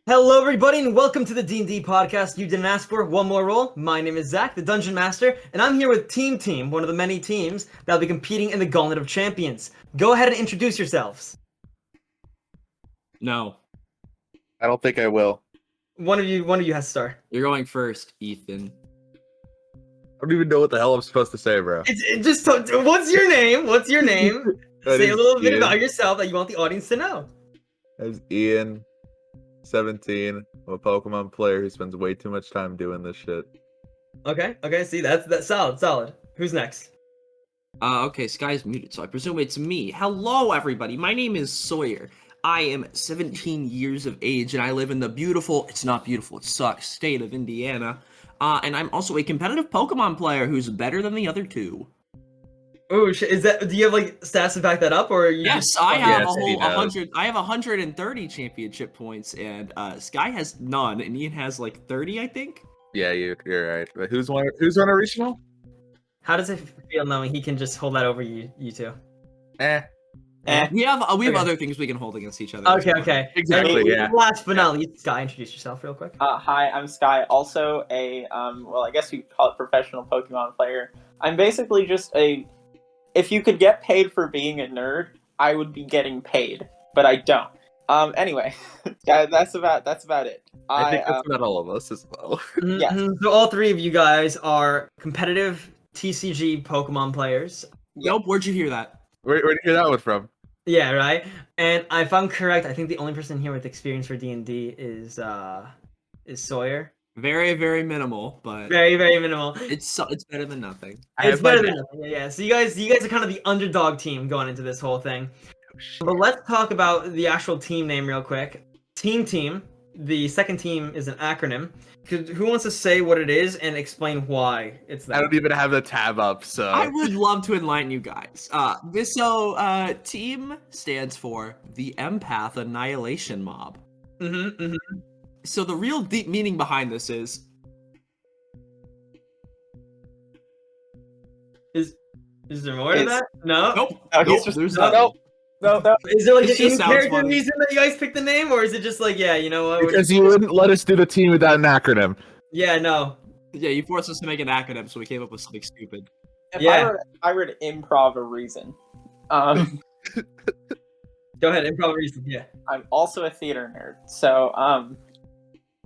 Hello, everybody, and welcome to the D&D podcast you didn't ask for. One more roll. My name is Zach, the Dungeon Master, and I'm here with Team, one of the many teams that'll be competing in the Gauntlet of Champions. Go ahead and introduce yourselves. No. I don't think I will. One of you has to start. You're going first, Ethan. I don't even know what the hell I'm supposed to say, bro. What's your name? What's your name? Say a little bit Ian. about yourself that you want the audience to know. As Ian, 17. I'm a Pokemon player who spends way too much time doing this shit. Okay, see, that's solid. Who's next? Okay, Sky's muted, so I presume it's me. Hello, everybody. My name is Sawyer. I am 17 years of age, and I live in the beautiful, it's not beautiful, it sucks, state of Indiana. And I'm also a competitive Pokemon player who's better than the other two. Oh, do you have, like, stats to back that up, or are you Yes, just... I have Yes, a whole he does. 100, I have 130 championship points, and Sky has none, and Ian has, like, 30, I think? Yeah, you're right. But who's won a regional? How does it feel knowing he can just hold that over you two? We have Okay. other things we can hold against each other. as well. Okay. Exactly, And yeah. Last but not least, Sky, introduce yourself real quick. Hi, I'm Sky, also a, I guess you could call it professional Pokemon player. I'm basically just if you could get paid for being a nerd, I would be getting paid, but I don't. Anyway, guys, that's about it. I think that's about all of us as well. Yes. So all three of you guys are competitive TCG Pokemon players. Nope, where'd you hear that? Where'd you hear that one from? Yeah, right? And if I'm correct, I think the only person here with experience for D&D is Sawyer. Very, very minimal, but Very, very minimal. it's better than nothing. It's better than nothing. Yeah. So you guys are kind of the underdog team going into this whole thing. But let's talk about the actual team name real quick. Team. The second team is an acronym. Who wants to say what it is and explain why it's that? I don't even have the tab up, so I would love to enlighten you guys. Team stands for the Empath Annihilation Mob. So the real deep meaning behind this is there more to that? No? nope. No, he's Nope, just- there's no, nothing. No. Is there like It an just sounds in-character funny. reason that you guys picked the name, or is it just like, yeah, you know what? because you wouldn't let us do the team without an acronym. Yeah, no. Yeah, you forced us to make an acronym, so we came up with something stupid. If Yeah. I were to improv a reason, Go ahead, improv reason. Yeah. I'm also a theater nerd, so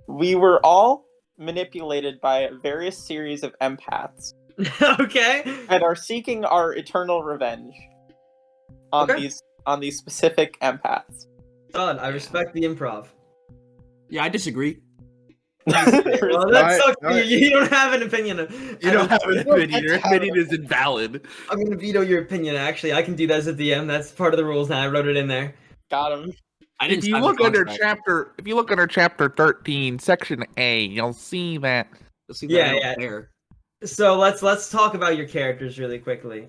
we were all manipulated by a various series of empaths Okay. and are seeking our eternal revenge on Okay. these specific empaths. Done. I respect the improv. Yeah, I disagree. Well, that Alright, sucks. alright. You don't have an opinion. You don't have an opinion. Let's Your have opinion is invalid. I'm gonna veto your opinion. Actually, I can do that as a DM. That's part of the rules now. I wrote it in there. Got him. I didn't If you sign the look under contract. chapter 13, section A, you'll see that. You'll see that Yeah, I don't yeah. care. So let's talk about your characters really quickly.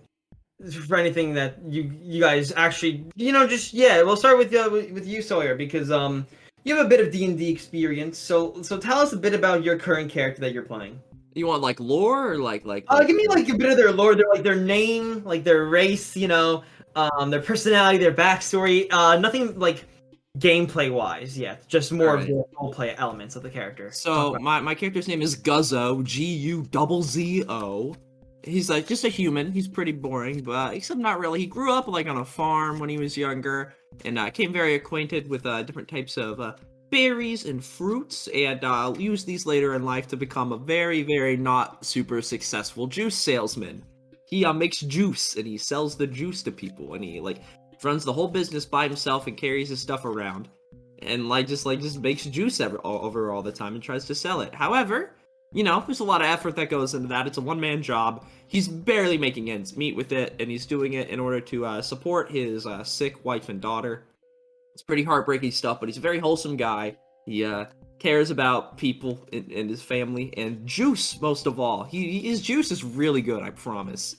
For anything that you guys actually, we'll start with you, Sawyer, because you have a bit of D&D experience. So tell us a bit about your current character that you're playing. You want like lore or like Give me like a bit of their lore, their name, like their race, their personality, their backstory. Nothing like gameplay wise yet. Just more of Alright. the roleplay elements of the character. So my character's name is Guzzo, Guzzo. He's like just a human. He's pretty boring, but except not really. He grew up like on a farm when he was younger, and became very acquainted with different types of berries and fruits, and used these later in life to become a very, very not super successful juice salesman. He makes juice and he sells the juice to people, and he like runs the whole business by himself and carries his stuff around, and just makes juice over all the time and tries to sell it. However, there's a lot of effort that goes into that. It's a one-man job. He's barely making ends meet with it, and he's doing it in order to support his sick wife and daughter. It's pretty heartbreaking stuff, but he's a very wholesome guy. He cares about people and his family, and juice most of all. His juice is really good, I promise.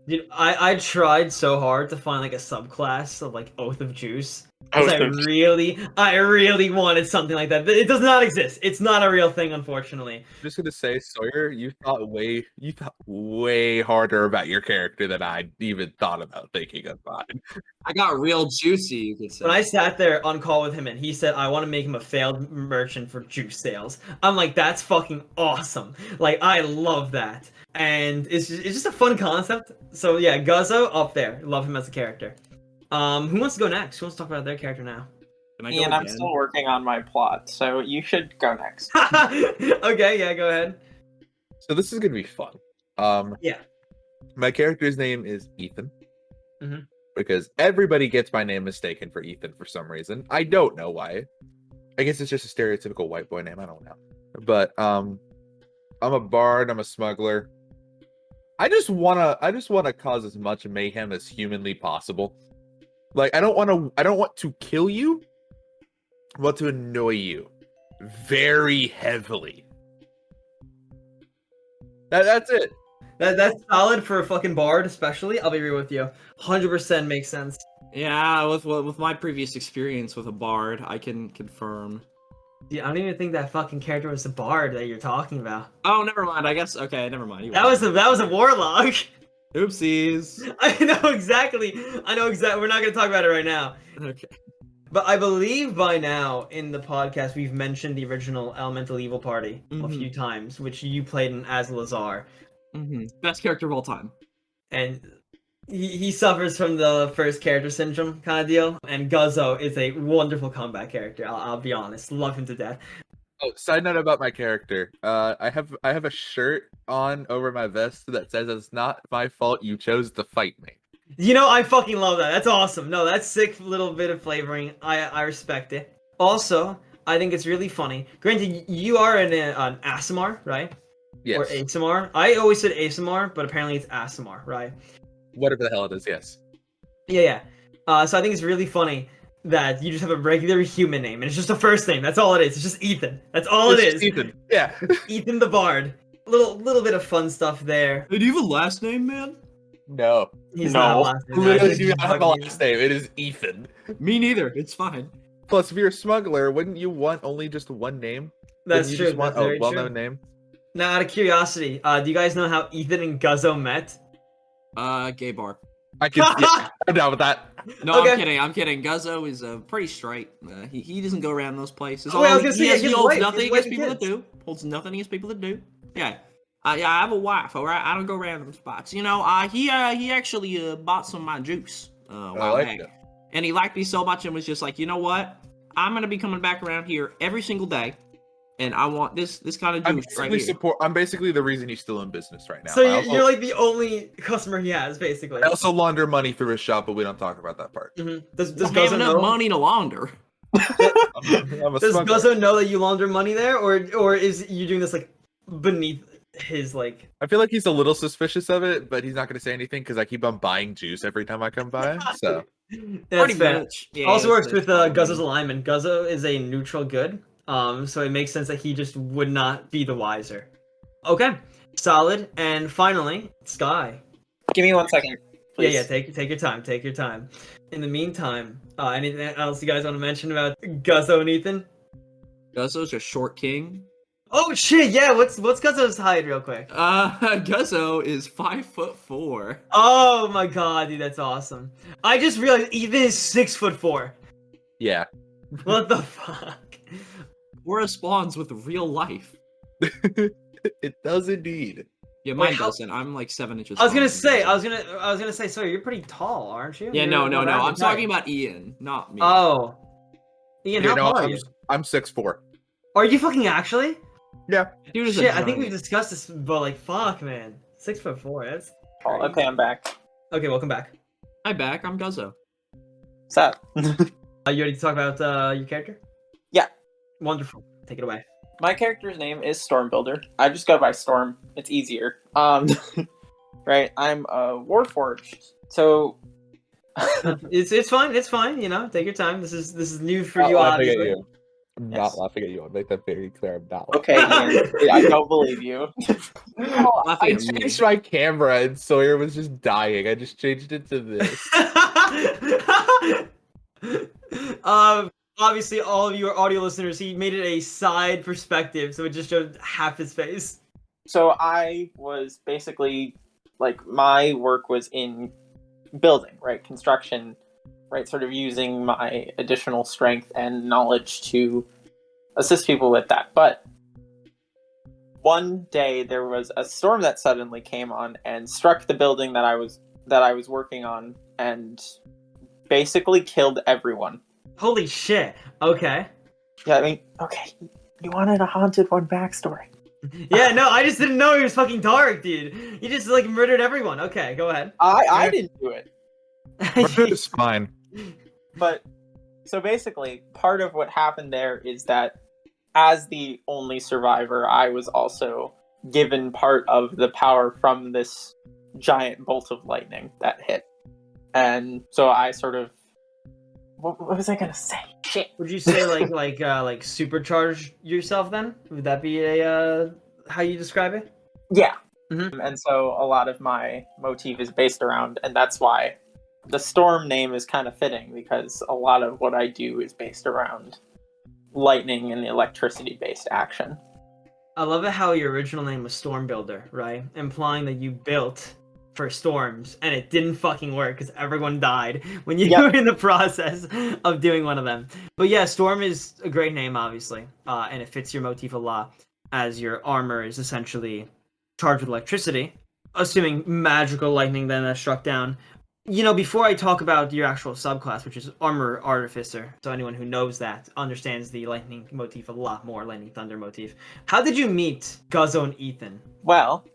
Dude, I tried so hard to find like a subclass of like Oath of Juice, I was Because 13. I really wanted something like that. It does not exist. It's not a real thing, unfortunately. I'm just gonna say, Sawyer, you thought way harder about your character than I even thought about thinking of mine. I got real juicy, you could say. When I sat there on call with him and he said, I want to make him a failed merchant for juice sales, I'm like, that's fucking awesome. Like, I love that. And it's just a fun concept. So yeah, Guzzo up there. Love him as a character. Who wants to go next? Who wants to talk about their character now? Can I go Ian, I'm again? still working on my plot, so you should go next. Okay, yeah, go ahead. So this is gonna be fun. Yeah. My character's name is Ethan. Mhm. Because everybody gets my name mistaken for Ethan for some reason. I don't know why. I guess it's just a stereotypical white boy name. I don't know. But I'm a bard. I'm a smuggler. I just wanna cause as much mayhem as humanly possible. Like I don't want to kill you. I want to annoy you very heavily. That's it. That's solid for a fucking bard, especially. I'll be real with you. 100% makes sense. Yeah, with my previous experience with a bard, I can confirm. Yeah, I don't even think that fucking character was the bard that you're talking about. Oh, never mind. I guess okay, never mind. That was a warlock. Oopsies. I know exactly. We're not gonna talk about it right now. Okay. But I believe by now in the podcast we've mentioned the original Elemental Evil Party a Mhm. few times, which you played in as Lazar, Best character of all time. and he suffers from the first character syndrome kind of deal. And Guzzo is a wonderful comeback character. I'll be honest, love him to death. Oh, side note about my character. I have a shirt on over my vest that says it's not my fault you chose to fight me. You know, I fucking love that. That's awesome. No, that's sick little bit of flavoring. I respect it. Also, I think it's really funny. Granted, you are an ASMR, right? Yes. Or ASMR. I always said ASMR, but apparently it's ASMR, right? Whatever the hell it is, yes. Yeah. So I think it's really funny that you just have a regular human name, and it's just a first name. That's all it is. It's just Ethan. That's all It's it just is. Ethan. Yeah. Ethan the Bard. Little bit of fun stuff there. Hey, do you have a last name, man? No. He's No. not a last name. Literally do not have a last name. It is Ethan. Me neither. It's fine. Plus, if you're a smuggler, wouldn't you want only just one name? That's Wouldn't you true. just want That's very a well-known true. name? Now, out of curiosity, do you guys know how Ethan and Guzzo met? Gay bar. I can. Yeah, I'm down with that. No, Okay. I'm kidding. Guzzo is pretty straight. He doesn't go around those places. Oh, wait, I was Although gonna say, yeah, he his holds wife- nothing his wife against and people that kids. do. Holds nothing against people that do. Yeah. Yeah, I have a wife, alright? I don't go around them spots. You know, he actually bought some of my juice a while like back. that. And he liked me so much and was just like, you know what? I'm gonna be coming back around here every single day. And I want this kind of juice right here. I'm basically the reason he's still in business right now. So I also, you're like the only customer he has, basically. I also launder money through his shop, but we don't talk about that part. Mhm. Does I have Guzzo enough know? money to launder. I'm a Does smuggler. Guzzo know that you launder money there, or is you doing this like beneath his like? I feel like he's a little suspicious of it, but he's not going to say anything because I keep on buying juice every time I come by. So That's Pretty fair. much. Yeah, Also works that's with fine. Guzzo's alignment. Guzzo is a neutral good, so it makes sense that he just would not be the wiser. Okay, solid. And finally, Sky. Give me 1 second, please. Yeah, take your time. Take your time. In the meantime, anything else you guys want to mention about Guzzo and Ethan? Guzzo's a short king. Oh shit! Yeah, what's Guzzo's height, real quick? Guzzo is 5'4". Oh my god, dude, that's awesome. I just realized Ethan is 6'4". yeah, What the fuck? Corresponds with real life. it does indeed. Yeah, Wait, mine how- doesn't. I'm like 7 inches. I was gonna taller than say, Guzzo. I was gonna say, sorry, you're pretty tall, aren't you? Yeah, You're no. about I'm average talking height. about Ian, not me. Oh, Ian, how You know, tall are you? I'm 6'4". Are you fucking actually? Yeah. Dude is a Shit, I think giant. we've discussed this, but like, fuck, man, 6'4". That's Oh, okay, I'm back. okay. Welcome back. Hi, back. I'm Guzzo. What's up? You ready to talk about your character? Yeah. Wonderful. Take it away. My character's name is Stormbuilder. I just go by Storm. It's easier. Right. I'm Warforged. So It's fine. It's fine. You know, take your time. This is new for Not you, laughing at obviously. you. I'm Yes. not laughing at you. I'll make that very clear. I'm not. okay, Ian, I don't believe you. No, I Laughing at me. changed my camera and Sawyer was just dying. I just changed it to this. Obviously, all of you are audio listeners. He made it a side perspective, so it just showed half his face. So I was basically like my work was in building, right? Construction, right? Sort of using my additional strength and knowledge to assist people with that. But one day there was a storm that suddenly came on and struck the building that I was working on and basically killed everyone. Holy shit. Okay. Yeah, I mean, okay, you wanted a haunted one backstory. Yeah, no, I just didn't know he was fucking dark, dude. He just like murdered everyone. Okay, go ahead. I didn't do it. It's fine. But so basically, part of what happened there is that as the only survivor, I was also given part of the power from this giant bolt of lightning that hit. And so I sort of what was I gonna say? Shit. Would you say like supercharge yourself then? Would that be a how you describe it? Yeah. Mhm. And so a lot of my motif is based around, and that's why the storm name is kind of fitting because a lot of what I do is based around lightning and electricity based action. I love it how your original name was Storm Builder, right? Implying that you built for storms and it didn't fucking work because everyone died when you Yep. were in the process of doing one of them. But yeah, Storm is a great name, obviously, and it fits your motif a lot as your armor is essentially charged with electricity, assuming magical lightning then that struck down. You know, before I talk about your actual subclass, which is Armor Artificer, so anyone who knows that understands the lightning motif a lot more, lightning thunder motif. How did you meet Guzzo and Ethan? Well,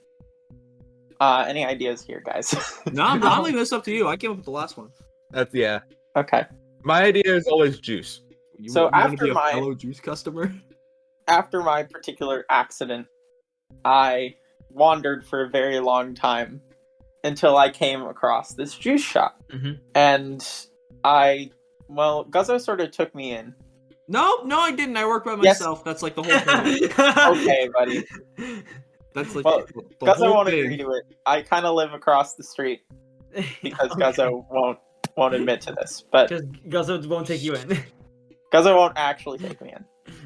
any ideas here, guys? No, I'm leaving this up to you. I came up with the last one. That's yeah. Okay. My idea is always juice. So you wanna after be a my- fellow juice customer? After my particular accident, I wandered for a very long time until I came across this juice shop. Mhm. And Guzzo sort of took me in. No, I didn't. I work by Yes. myself. That's like the whole point. Okay, buddy. That's like Well, the Guzzo whole won't thing. agree to it. I kind of live across the street because Okay. Guzzo won't admit to this. But Just Guzzo won't take you in. Guzzo won't actually take me in.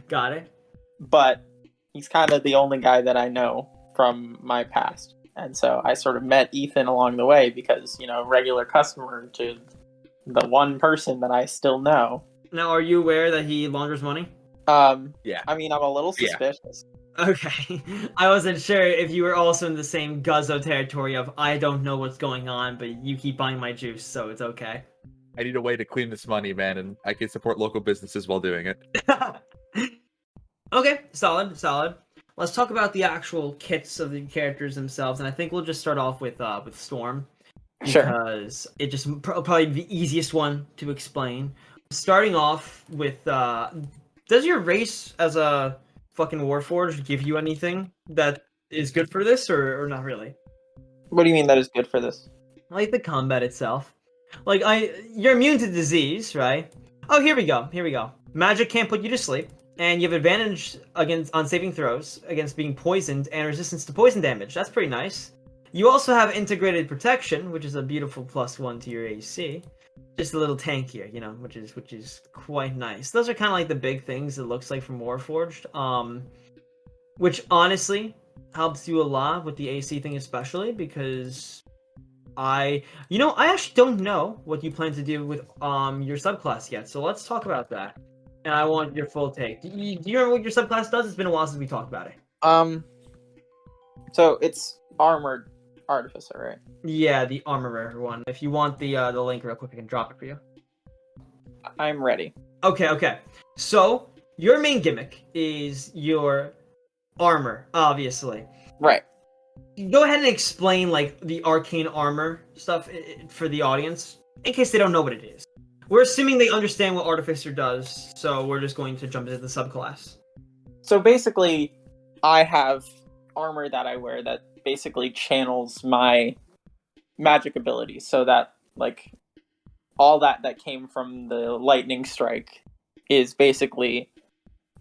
Got it. But he's kind of the only guy that I know from my past. And so I sort of met Ethan along the way because, regular customer to the one person that I still know. Now, are you aware that he launders money? Yeah. I mean, I'm a little Yeah. suspicious. Okay. I wasn't sure if you were also in the same Guzzo territory of I don't know what's going on, but you keep buying my juice, so it's okay. I need a way to clean this money, man, and I can support local businesses while doing it. Okay, solid. Let's talk about the actual kits of the characters themselves, and I think we'll just start off with Storm. Sure. Because it just probably the easiest one to explain. Starting off with, does your race as a fucking Warforged give you anything that is good for this, or not really? What do you mean that is good for this? Like the combat itself. Like, you're immune to disease, right? Oh, here we go. Magic can't put you to sleep, and you have advantage on saving throws against being poisoned and resistance to poison damage. That's pretty nice. You also have integrated protection, which is a beautiful +1 to your AC. Just a little tankier, which is quite nice. Those are kind of like the big things it looks like from Warforged. Which honestly helps you a lot with the AC thing, especially because I actually don't know what you plan to do with your subclass yet. So let's talk about that. And I want your full take. Do you remember what your subclass does? It's been a while since we talked about it. So it's Armored Artificer, right? Yeah, the armorer one. If you want the link real quick, I can drop it for you. I'm ready. Okay. So your main gimmick is your armor, obviously. Right. Go ahead and explain like the arcane armor stuff for the audience, in case they don't know what it is. We're assuming they understand what Artificer does, so we're just going to jump into the subclass. So basically, I have armor that I wear that basically channels my magic abilities, so that like all that came from the lightning strike is basically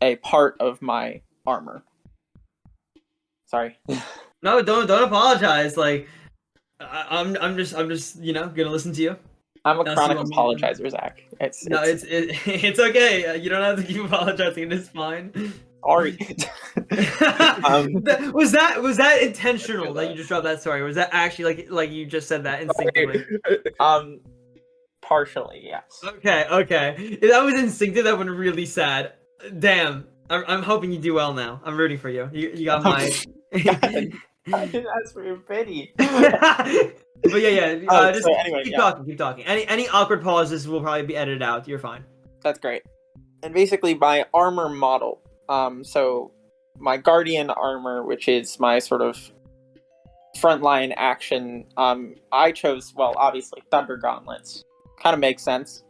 a part of my armor. Sorry. No, don't apologize. Like, I'm just gonna listen to you. I'm a Now, so chronic you want me- apologizer, Zach. It's okay. You don't have to keep apologizing. It's fine. Sorry. Was that intentional that you just dropped that story? Was that actually like you just said that instinctively? Partially, yes. Okay. If that was instinctive, that would be really sad. Damn. I'm hoping you do well now. I'm rooting for you. You got my. I didn't ask for your pity. But yeah. Just so anyway, keep talking. Any awkward pauses will probably be edited out. You're fine. That's great. And basically, my armor model. So my Guardian armor, which is my sort of frontline action. I chose, well, obviously Thunder Gauntlets. Kind of makes sense.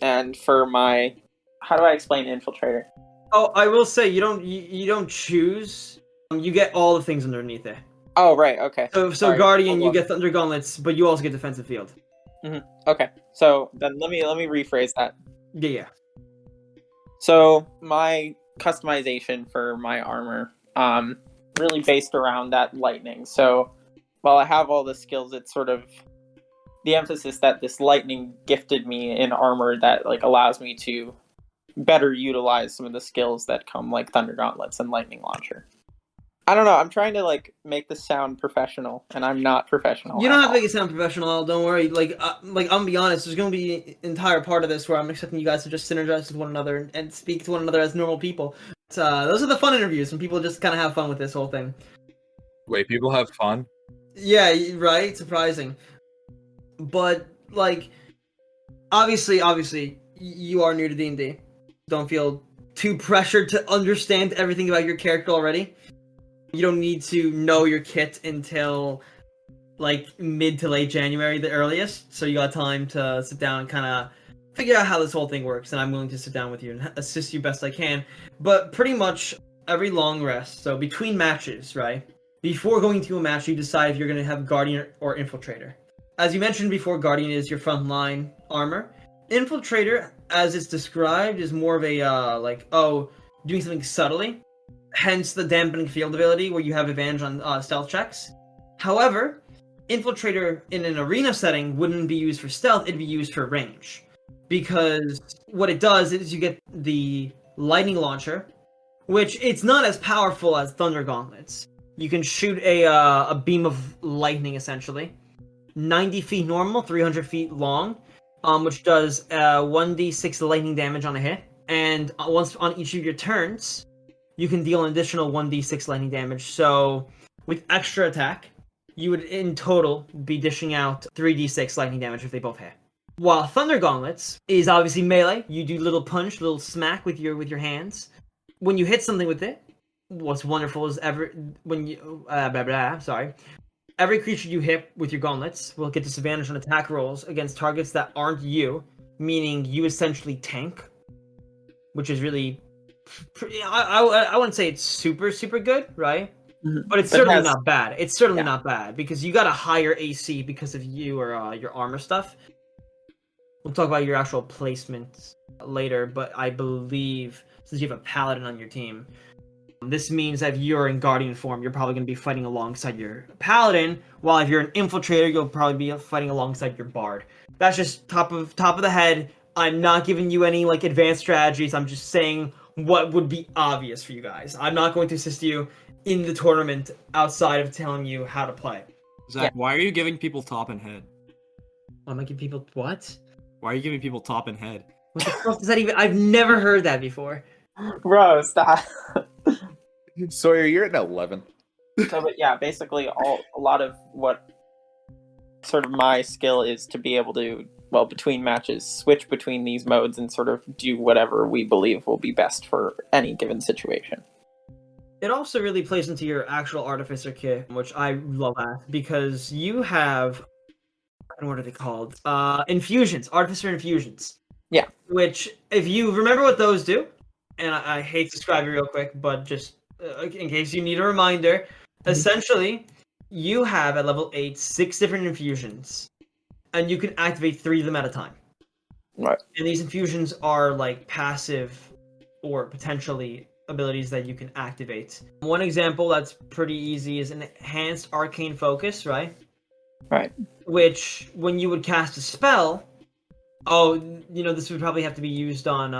And for my, how do I explain Infiltrator? Oh, I will say you don't choose. You get all the things underneath it. Oh, right. Okay. So Sorry, Guardian, hold you on. get Thunder Gauntlets, but you also get Defensive Field. Okay. So then let me rephrase that. Yeah. So my customization for my armor, really based around that lightning. So while I have all the skills, it's sort of the emphasis that this lightning gifted me in armor that like allows me to better utilize some of the skills that come like Thunder Gauntlets and Lightning Launcher. I don't know. I'm trying to like make this sound professional, and I'm not professional. You don't have to make it sound professional. Don't worry. Like I'm gonna be honest. There's gonna be an entire part of this where I'm expecting you guys to just synergize with one another and speak to one another as normal people. Those are the fun interviews when people just kind of have fun with this whole thing. Wait, people have fun? Yeah, right. Surprising, but like, obviously, you are new to D&D. Don't feel too pressured to understand everything about your character already. You don't need to know your kit until like mid to late January, the earliest. So you got time to sit down and kind of figure out how this whole thing works. And I'm willing to sit down with you and assist you best I can. But pretty much every long rest, so between matches, right? Before going to a match, you decide if you're going to have Guardian or Infiltrator. As you mentioned before, Guardian is your frontline armor. Infiltrator, as it's described, is more of a doing something subtly. Hence the dampening field ability where you have advantage on stealth checks. However, Infiltrator in an arena setting wouldn't be used for stealth, it'd be used for range. Because what it does is you get the lightning launcher, which it's not as powerful as Thunder Gauntlets. You can shoot a beam of lightning essentially. 90 feet normal, 300 feet long, which does 1d6 lightning damage on a hit. And once on each of your turns, you can deal an additional 1d6 lightning damage. So with extra attack, you would in total be dishing out 3d6 lightning damage if they both hit. While Thunder Gauntlets is obviously melee, you do little punch, little smack with your hands. When you hit something with it, what's wonderful is every creature you hit with your gauntlets will get disadvantage on attack rolls against targets that aren't you, meaning you essentially tank, which is really, I wouldn't say it's super good, right? Mm-hmm. But it's certainly not bad. It's certainly not bad because you got a higher AC because of you or your armor stuff. We'll talk about your actual placements later, but I believe since you have a paladin on your team, this means that if you're in Guardian form, you're probably going to be fighting alongside your Paladin, while if you're an Infiltrator, you'll probably be fighting alongside your Bard. That's just top of the head. I'm not giving you any like advanced strategies. I'm just saying what would be obvious for you guys. I'm not going to assist you in the tournament outside of telling you how to play. Zach, why are you giving people top and head? I'm giving people what? Why are you giving people top and head? What the fuck does that even? I've never heard that before. Bro, stop. Sawyer, you're at 11th. So, but yeah, basically a lot of what sort of my skill is to be able to, well, between matches, switch between these modes and sort of do whatever we believe will be best for any given situation. It also really plays into your actual Artificer kit, which I love that, because you have, what are they called? Infusions, Artificer infusions. Yeah. Which, if you remember what those do, and I hate to describe it real quick, but just in case you need a reminder, essentially, you have at level 8 6 different infusions, and you can activate 3 of them at a time. Right. And these infusions are like passive or potentially abilities that you can activate. One example that's pretty easy is Enhanced Arcane Focus, right? Right. Which, when you would cast a spell, this would probably have to be used on,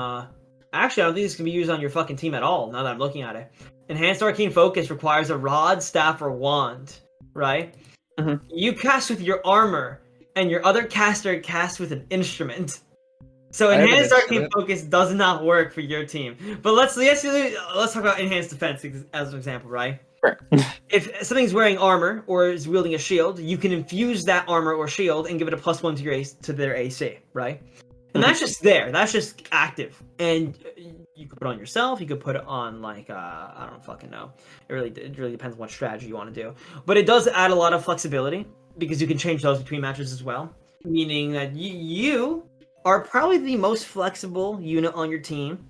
actually, I don't think this can be used on your fucking team at all, now that I'm looking at it. Enhanced Arcane Focus requires a rod, staff, or wand, right? Mhm. You cast with your armor, and your other caster casts with an instrument. So I have an Enhanced Arcane instrument. Focus does not work for your team. But let's talk about Enhanced Defense as an example, right? Right. If something's wearing armor or is wielding a shield, you can infuse that armor or shield and give it a +1 to their AC, right? And that's just there. That's just active. And you could put it on yourself. You could put it on, like, I don't fucking know. It really depends on what strategy you want to do. But it does add a lot of flexibility because you can change those between matches as well. Meaning that you are probably the most flexible unit on your team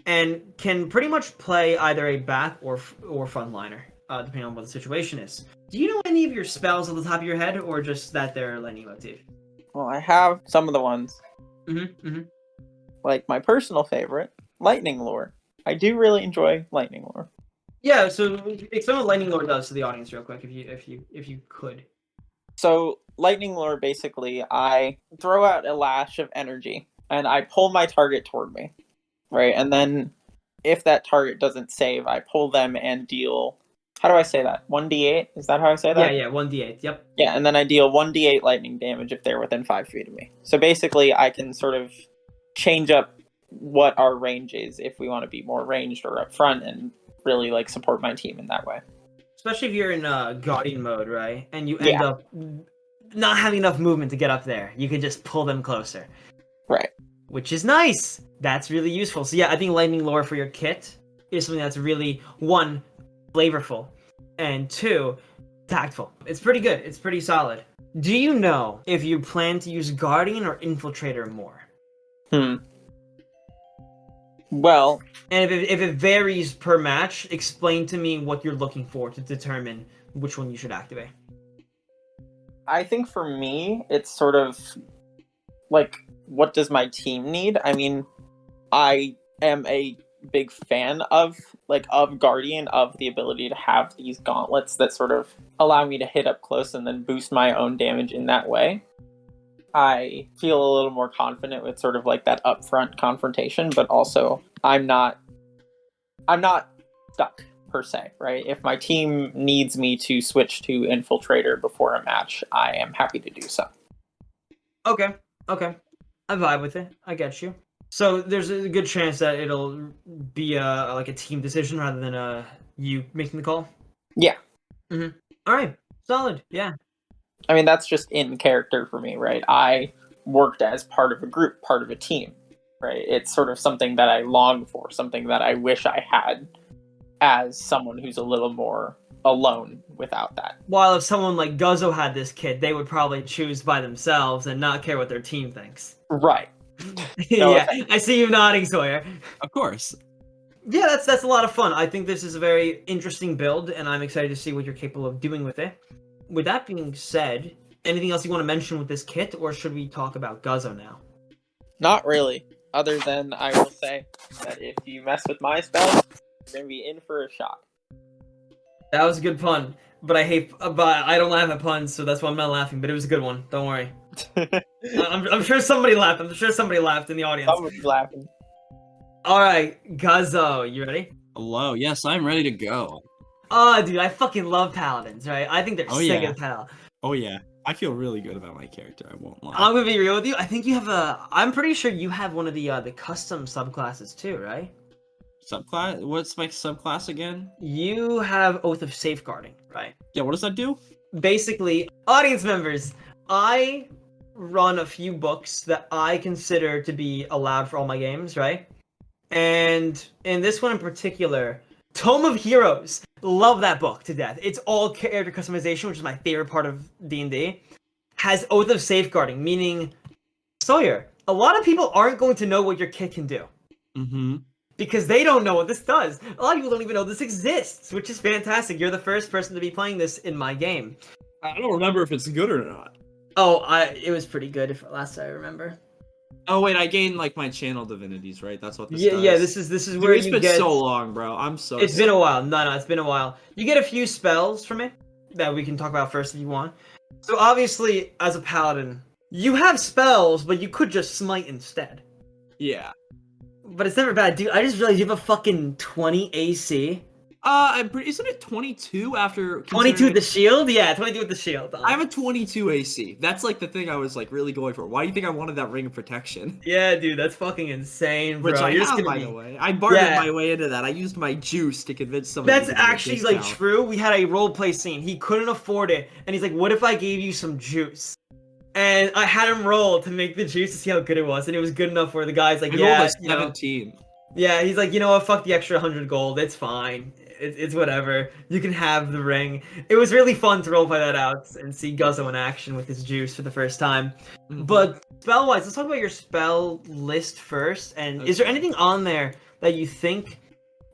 and can pretty much play either a back or frontliner, depending on what the situation is. Do you know any of your spells off the top of your head, or just that they're lightning motif? Well, I have some of the ones. Like my personal favorite, Lightning Lore. I do really enjoy Lightning Lore. Yeah, so explain what Lightning Lore does to the audience real quick, if you could. So Lightning Lore, basically, I throw out a lash of energy and I pull my target toward me, right? And then if that target doesn't save, I pull them and deal. How do I say that? 1d8? Is that how I say that? Yeah, 1d8. Yep. Yeah, and then I deal 1d8 lightning damage if they're within 5 feet of me. So basically, I can sort of change up what our range is if we want to be more ranged or up front and really like support my team in that way. Especially if you're in Guardian mode, right? And you end up not having enough movement to get up there. You can just pull them closer. Right. Which is nice. That's really useful. So yeah, I think Lightning Lore for your kit is something that's really, one, flavorful, and two, tactful. It's pretty good. It's pretty solid. Do you know if you plan to use Guardian or Infiltrator more? Well, and if it varies per match, explain to me what you're looking for to determine which one you should activate. I think for me, it's sort of like, what does my team need? I mean, I am a big fan of Guardian, of the ability to have these gauntlets that sort of allow me to hit up close and then boost my own damage in that way. I feel a little more confident with sort of like that upfront confrontation, but also I'm not stuck per se, right? If my team needs me to switch to Infiltrator before a match, I am happy to do so. Okay. I vibe with it. I get you. So there's a good chance that it'll be a team decision rather than you making the call? Yeah. All right. Solid. Yeah. I mean, that's just in character for me, right? I worked as part of a group, part of a team, right? It's sort of something that I long for, something that I wish I had as someone who's a little more alone without that. While if someone like Guzzo had this kit, they would probably choose by themselves and not care what their team thinks. Right. Yeah, I see you nodding, Sawyer. Of course. Yeah, that's a lot of fun. I think this is a very interesting build, and I'm excited to see what you're capable of doing with it. With that being said, anything else you want to mention with this kit, or should we talk about Guzzo now? Not really, other than I will say that if you mess with my spells, you're going to be in for a shock. That was a good pun, but I don't laugh at puns, so that's why I'm not laughing, but it was a good one. Don't worry. I'm sure somebody laughed. I'm sure somebody laughed in the audience. Somebody's laughing. All right, Guzzo, you ready? Hello. Yes, I'm ready to go. Oh, dude, I fucking love paladins, right? I think they're sick yeah. as hell. Oh yeah, I feel really good about my character. I won't lie. I'm gonna be real with you. I think you have I'm pretty sure you have one of the custom subclasses too, right? Subclass? What's my subclass again? You have Oath of Safeguarding, right? Yeah. What does that do? Basically, audience members, I run a few books that I consider to be allowed for all my games, right? And in this one in particular, Tome of Heroes. Love that book to death. It's all character customization, which is my favorite part of D&D. Has Oath of Safeguarding, meaning, Sawyer, a lot of people aren't going to know what your kit can do. Because they don't know what this does. A lot of people don't even know this exists, which is fantastic. You're the first person to be playing this in my game. I don't remember if it's good or not. Oh, it was pretty good if last I remember. Oh wait, I gained like my channel divinities, right? That's what this Yeah, does. yeah. This is where Dude, you it's get. been so long, bro. I'm so. It's been a while. No, it's been a while. You get a few spells from it that we can talk about first if you want. So obviously, as a paladin, you have spells, but you could just smite instead. Yeah. But it's never bad, dude. I just realized you have a fucking 20 AC. Isn't it 22 after 22 with the considering- shield? Yeah, 22 with the shield. I have a 22 AC. That's like the thing I was like really going for. Why do you think I wanted that ring of protection? Yeah, dude, that's fucking insane, bro. Which I You're just have, gonna by be... the way. I bartered Yeah. my way into that. I used my juice to convince someone. That's to give me a actually like discount. true. We had a roleplay scene. He couldn't afford it, and he's like, "What if I gave you some juice?" And I had him roll to make the juice to see how good it was, and it was good enough where the guy's like, I "Yeah, rolled a you know." 17. Yeah, he's like, "You know what? Fuck the extra 100 gold. It's fine. It's whatever. You can have the ring." It was really fun to roleplay that out and see Guzzo in action with his juice for the first time. Mhm. But spell-wise, let's talk about your spell list first. And is there Okay. anything on there that you think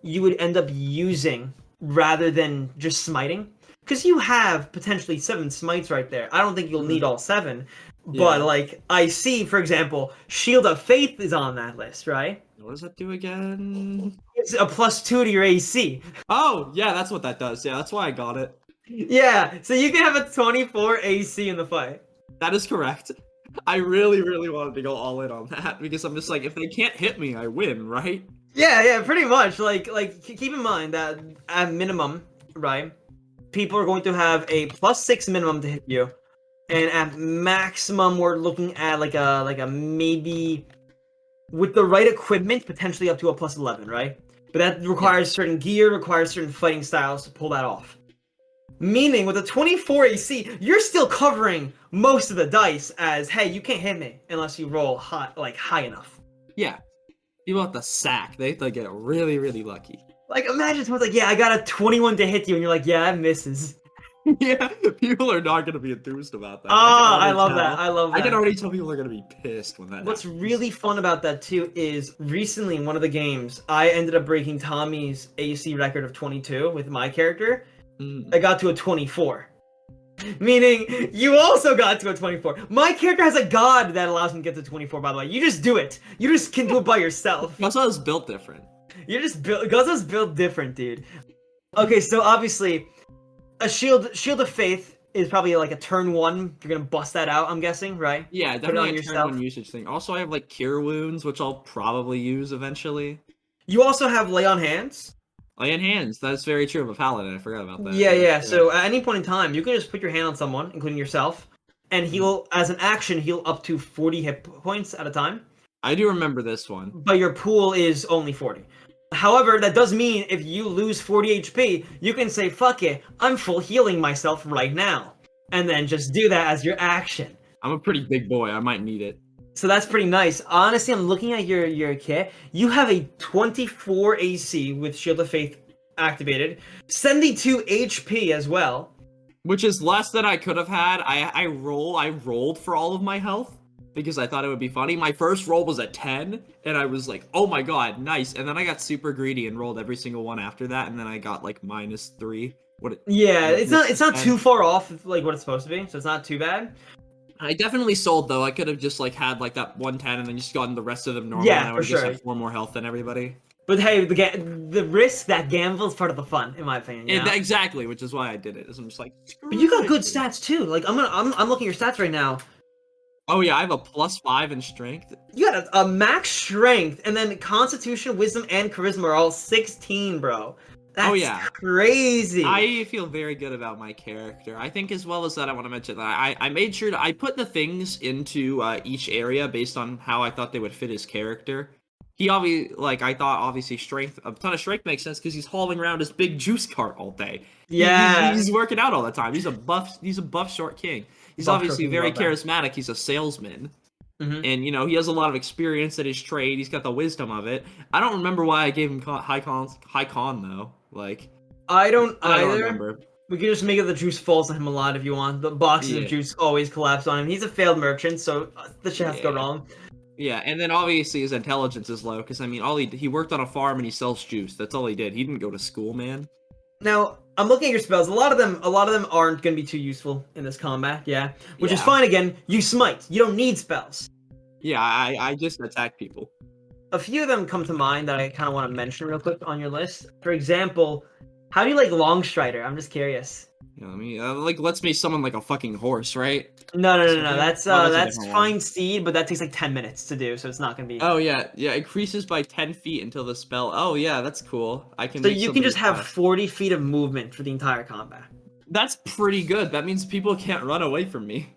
you would end up using rather than just smiting? Because you have potentially 7 smites right there. I don't think you'll need all 7. But, Yeah. like, I see, for example, Shield of Faith is on that list, right? What does that do again? It's a +2 to your AC. Oh, yeah, that's what that does. Yeah, that's why I got it. Yeah, so you can have a 24 AC in the fight. That is correct. I really, really wanted to go all in on that because I'm just like, if they can't hit me, I win, right? Yeah, pretty much. Like, keep in mind that at minimum, right, people are going to have a +6 minimum to hit you, and at maximum, we're looking at like a maybe with the right equipment, potentially up to a +11, right? But that requires certain gear, requires certain fighting styles to pull that off. Meaning, with a 24 AC, you're still covering most of the dice as, hey, you can't hit me unless you roll high enough. Yeah. People at the sack, they get really, really lucky. Like, imagine someone's like, yeah, I got a 21 to hit you, and you're like, yeah, that misses. Yeah, people are not going to be enthused about that. Ah, I can already love tell. that. I love that. I can already tell people are going to be pissed when that What's happens. really fun about that, too, is recently in one of the games, I ended up breaking Tommy's AC record of 22 with my character. Mm. I got to a 24. Meaning, you also got to a 24. My character has a god that allows him to get to 24, by the way. You just do it. You just can do it by yourself. Guzzle is built different. You're just built. Guzzo's built different, dude. Okay, so obviously, a shield of faith is probably like a turn 1. You're gonna bust that out, I'm guessing, right? Yeah, Put it definitely on a turn yourself. 1 usage thing. Also, I have like cure wounds, which I'll probably use eventually. You also have lay on hands. Lay in hands. That's very true of a paladin. I forgot about that. Yeah. So at any point in time, you can just put your hand on someone, including yourself, and heal as an action. Heal up to 40 hit points at a time. I do remember this one. But your pool is only 40. However, that does mean if you lose 40 HP, you can say, fuck it, I'm full healing myself right now. And then just do that as your action. I'm a pretty big boy. I might need it. So that's pretty nice. Honestly, I'm looking at your kit. You have a 24 AC with Shield of Faith activated, 72 HP as well. Which is less than I could have had. I rolled for all of my health because I thought it would be funny. My first roll was a 10, and I was like, oh my god, nice. And then I got super greedy and rolled every single one after that, and then I got like -3. Yeah, it's not 10. too far off like what it's supposed to be, so it's not too bad. I definitely sold though. I could have just like had like that 110 and then just gotten the rest of them normal. Yeah, and I for would just sure. have 4 more health than everybody. But hey, the risk, that gamble is part of the fun, in my opinion. You know? Exactly, which is why I did it. I'm just like, But you got screw good it. stats too. Like I'm looking at your stats right now. Oh yeah, I have a +5 in strength. You got a max strength, and then Constitution, Wisdom, and Charisma are all 16, bro. That's yeah. crazy. I feel very good about my character. I think as well as that, I want to mention that I made sure I put the things into each area based on how I thought they would fit his character. He I thought obviously a ton of strength makes sense because he's hauling around his big juice cart all day. Yeah. He's working out all the time. He's a buff short king. He's Buff obviously short king, very love that. charismatic. He's a salesman. Mhm. And, he has a lot of experience at his trade. He's got the wisdom of it. I don't remember why I gave him high con, though. Like, I don't I don't either. remember. We can just make it the juice falls on him a lot if you want. The boxes Yeah. of juice always collapse on him. He's a failed merchant, so the shit has to go Yeah. wrong. Yeah, and then obviously his intelligence is low, because, all he worked on a farm and he sells juice. That's all he did. He didn't go to school, man. Now, I'm looking at your spells. A lot of them aren't going to be too useful in this combat, yeah. Which is Yeah. fine again. You smite. You don't need spells. Yeah, I just attack people. A few of them come to mind that I kind of want to mention real quick on your list. For example, how do you like Longstrider? I'm just curious. You know what I mean? Like, lets me summon like a fucking horse, right? No. That's Oh, that's a that's different one. fine steed, but that takes like 10 minutes to do, so it's not gonna be. Oh yeah, increases by 10 feet until the spell. Oh yeah, that's cool. I can So make you can just somebody have fast. 40 feet of movement for the entire combat. That's pretty good. That means people can't run away from me.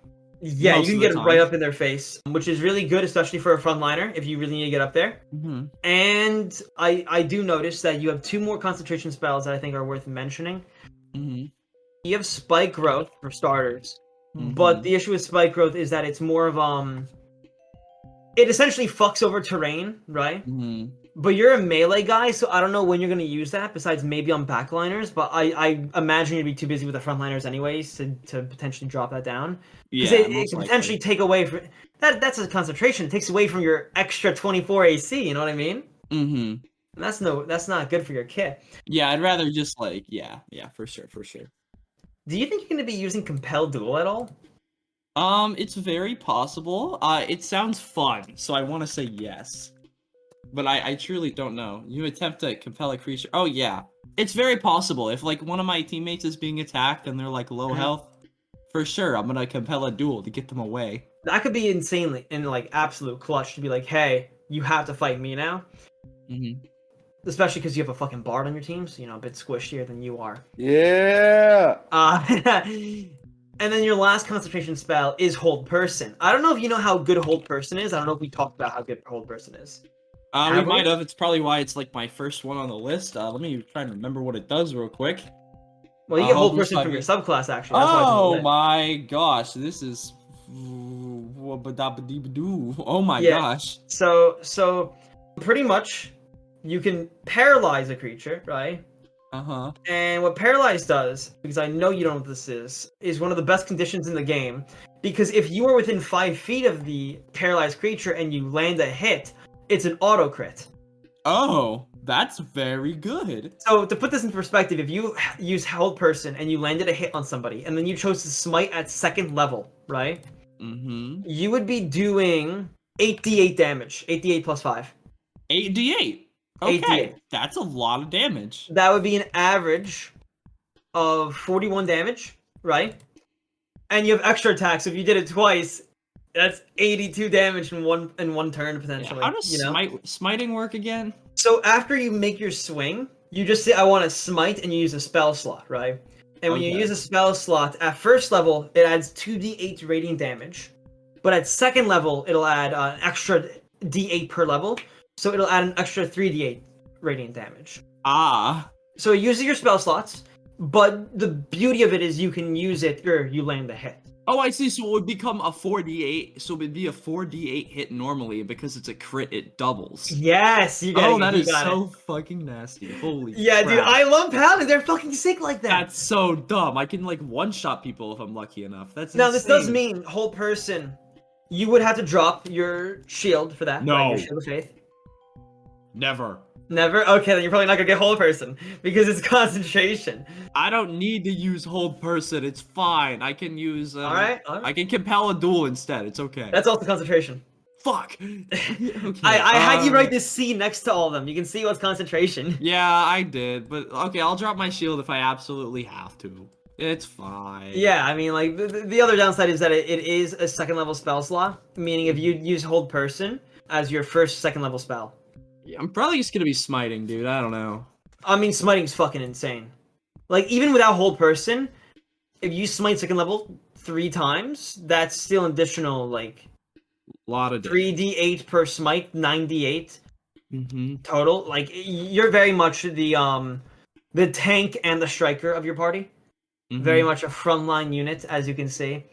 Yeah, Most you of can the get right time. up in their face, which is really good, especially for a frontliner if you really need to get up there. Mm-hmm. And I do notice that you have 2 more concentration spells that I think are worth mentioning. Mm-hmm. You have Spike Growth for starters, but Mm-hmm. the issue with Spike Growth is that it's more of it essentially fucks over terrain, right? Mm-hmm. But you're a melee guy, so I don't know when you're gonna use that. Besides maybe on backliners, but I imagine you'd be too busy with the frontliners anyways to potentially drop that down because Yeah, it most could likely. potentially take away from that. That's a concentration. It takes away from your extra 24 AC. You know what I mean? Mm-hmm. And that's not good for your kit. Yeah, I'd rather just like yeah, for sure. Do you think you're gonna be using Compel Duel at all? It's very possible. It sounds fun, so I want to say yes. But I truly don't know. You attempt to compel a creature. Oh yeah, it's very possible. If like one of my teammates is being attacked and they're like low health, for sure I'm gonna compel a duel to get them away. That could be insanely in like absolute clutch to be like, hey, you have to fight me now. Mm-hmm. Especially because you have a fucking bard on your team, so a bit squishier than you are. Yeah. And then your last concentration spell is Hold Person. I don't know if you know how good Hold Person is. I don't know if we talked about how good Hold Person is. We Have we? might have. It's probably why it's like my first one on the list. Let me try and remember what it does real quick. Well, you get Hold Hold Person from Person. your subclass, actually. That's why it's Oh lit. my gosh, this is. Oh my gosh. So pretty much, you can paralyze a creature, right? Uh-huh. And what Paralyze does, because I know you don't know what this is one of the best conditions in the game. Because if you are within 5 feet of the paralyzed creature and you land a hit, it's an auto crit. Oh, that's very good. So to put this in perspective, if you use Held Person and you landed a hit on somebody, and then you chose to smite at 2nd level, right? Mm-hmm. You would be doing 8d8 damage. 8d8 plus 5. 8d8. Okay, 8d8. that's a lot of damage. That would be an average of 41 damage, right? And you have extra attacks. So if you did it twice, that's 82 damage in one turn potentially. How does you know? smiting work again? So after you make your swing, you just say I want to smite and you use a spell slot, right? And when you Okay. use a spell slot, at 1st level, it adds 2d8 radiant damage. But at 2nd level, it'll add an extra d8 per level. So it'll add an extra 3d8 radiant damage. Ah. So it uses your spell slots, but the beauty of it is you can use it or you land the hit. Oh, I see. So it would become a 4d8. So it would be a 4d8 hit normally, and because it's a crit, it doubles. Yes, you got it. Oh, that you is got so it. fucking nasty. Holy Yeah, dude, crap. I love Paladin. They're fucking sick like that. That's so dumb. I can like one-shot people if I'm lucky enough. That's Now, this does insane. mean Whole Person. You would have to drop your shield for that. No. Right? Your Shield of Faith. Never. Never? Okay, then you're probably not gonna get Whole Person because it's concentration. I don't need to use Hold Person. It's fine. I can use. Alright. I can compel a duel instead. It's okay. That's also concentration. Fuck. Okay. I had you write this C next to all of them. You can see what's concentration. Yeah, I did, but okay, I'll drop my shield if I absolutely have to. It's fine. Yeah, I mean, like, the other downside is that it is a 2nd level spell slot, meaning if you use Hold Person as your first 2nd level spell. Yeah, I'm probably just gonna be smiting, dude. I don't know. I mean, smiting's fucking insane. Like, even without Hold Person, if you smite 2nd level 3 times, that's still an additional, like, A lot of 3d8 per smite, 9d8 Mm-hmm. total. Like, you're very much the tank and the striker of your party. Very much a frontline unit, as you can see.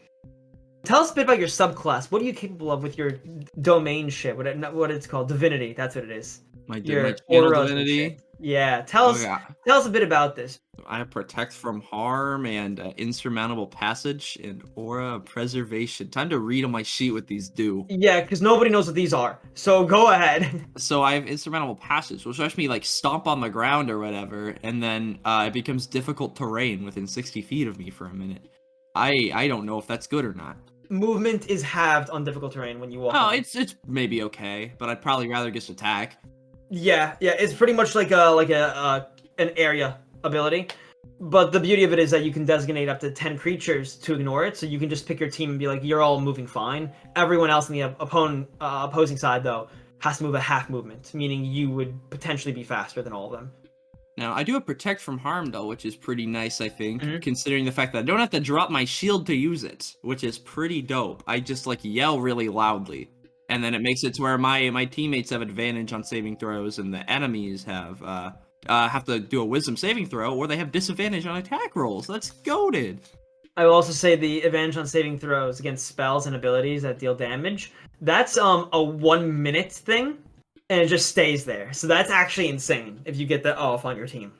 Tell us a bit about your subclass. What are you capable of with your domain shit? What it's called? Divinity. That's what it is. My Your channel auras and divinity. shit. Yeah. Tell us a bit about this. I have protect from harm and insurmountable passage and aura of preservation. Time to read on my sheet what these do. Yeah, because nobody knows what these are. So go ahead. So I have insurmountable passage, which lets me like stomp on the ground or whatever, and then it becomes difficult terrain within 60 feet of me for a minute. I don't know if that's good or not. Movement is halved on difficult terrain when you walk. Oh, on. it's maybe okay, but I'd probably rather just attack. Yeah. It's pretty much like an area ability. But the beauty of it is that you can designate up to 10 creatures to ignore it, so you can just pick your team and be like, you're all moving fine. Everyone else on the opposing side, though, has to move a half movement, meaning you would potentially be faster than all of them. Now, I do have Protect from Harm, though, which is pretty nice, I think, Mhm. considering the fact that I don't have to drop my shield to use it, which is pretty dope. I just, like, yell really loudly, and then it makes it to where my teammates have advantage on saving throws, and the enemies have to do a Wisdom saving throw, or they have disadvantage on attack rolls. That's goated. I will also say the advantage on saving throws against spells and abilities that deal damage, that's a 1 minute thing, and it just stays there. So that's actually insane if you get that off on your team.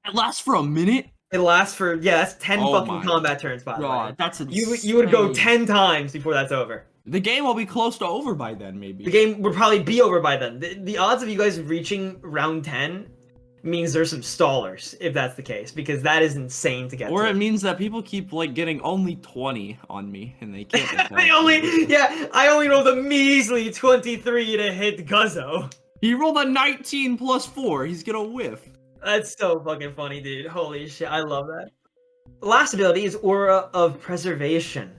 It lasts for a minute? It lasts for, yeah, that's 10 Oh fucking my combat turns, by the way. God, that's insane. You would go 10 times before that's over. The game will be close to over by then, maybe. The game would probably be over by then. The odds of you guys reaching round 10 means there's some stallers, if that's the case, because that is insane to get Or to. it means that people keep, like, getting only 20 on me, and they can't attack I only rolled a measly 23 to hit Guzzo. He rolled a 19 plus 4. He's gonna whiff. That's so fucking funny, dude. Holy shit, I love that. Last ability is Aura of Preservation.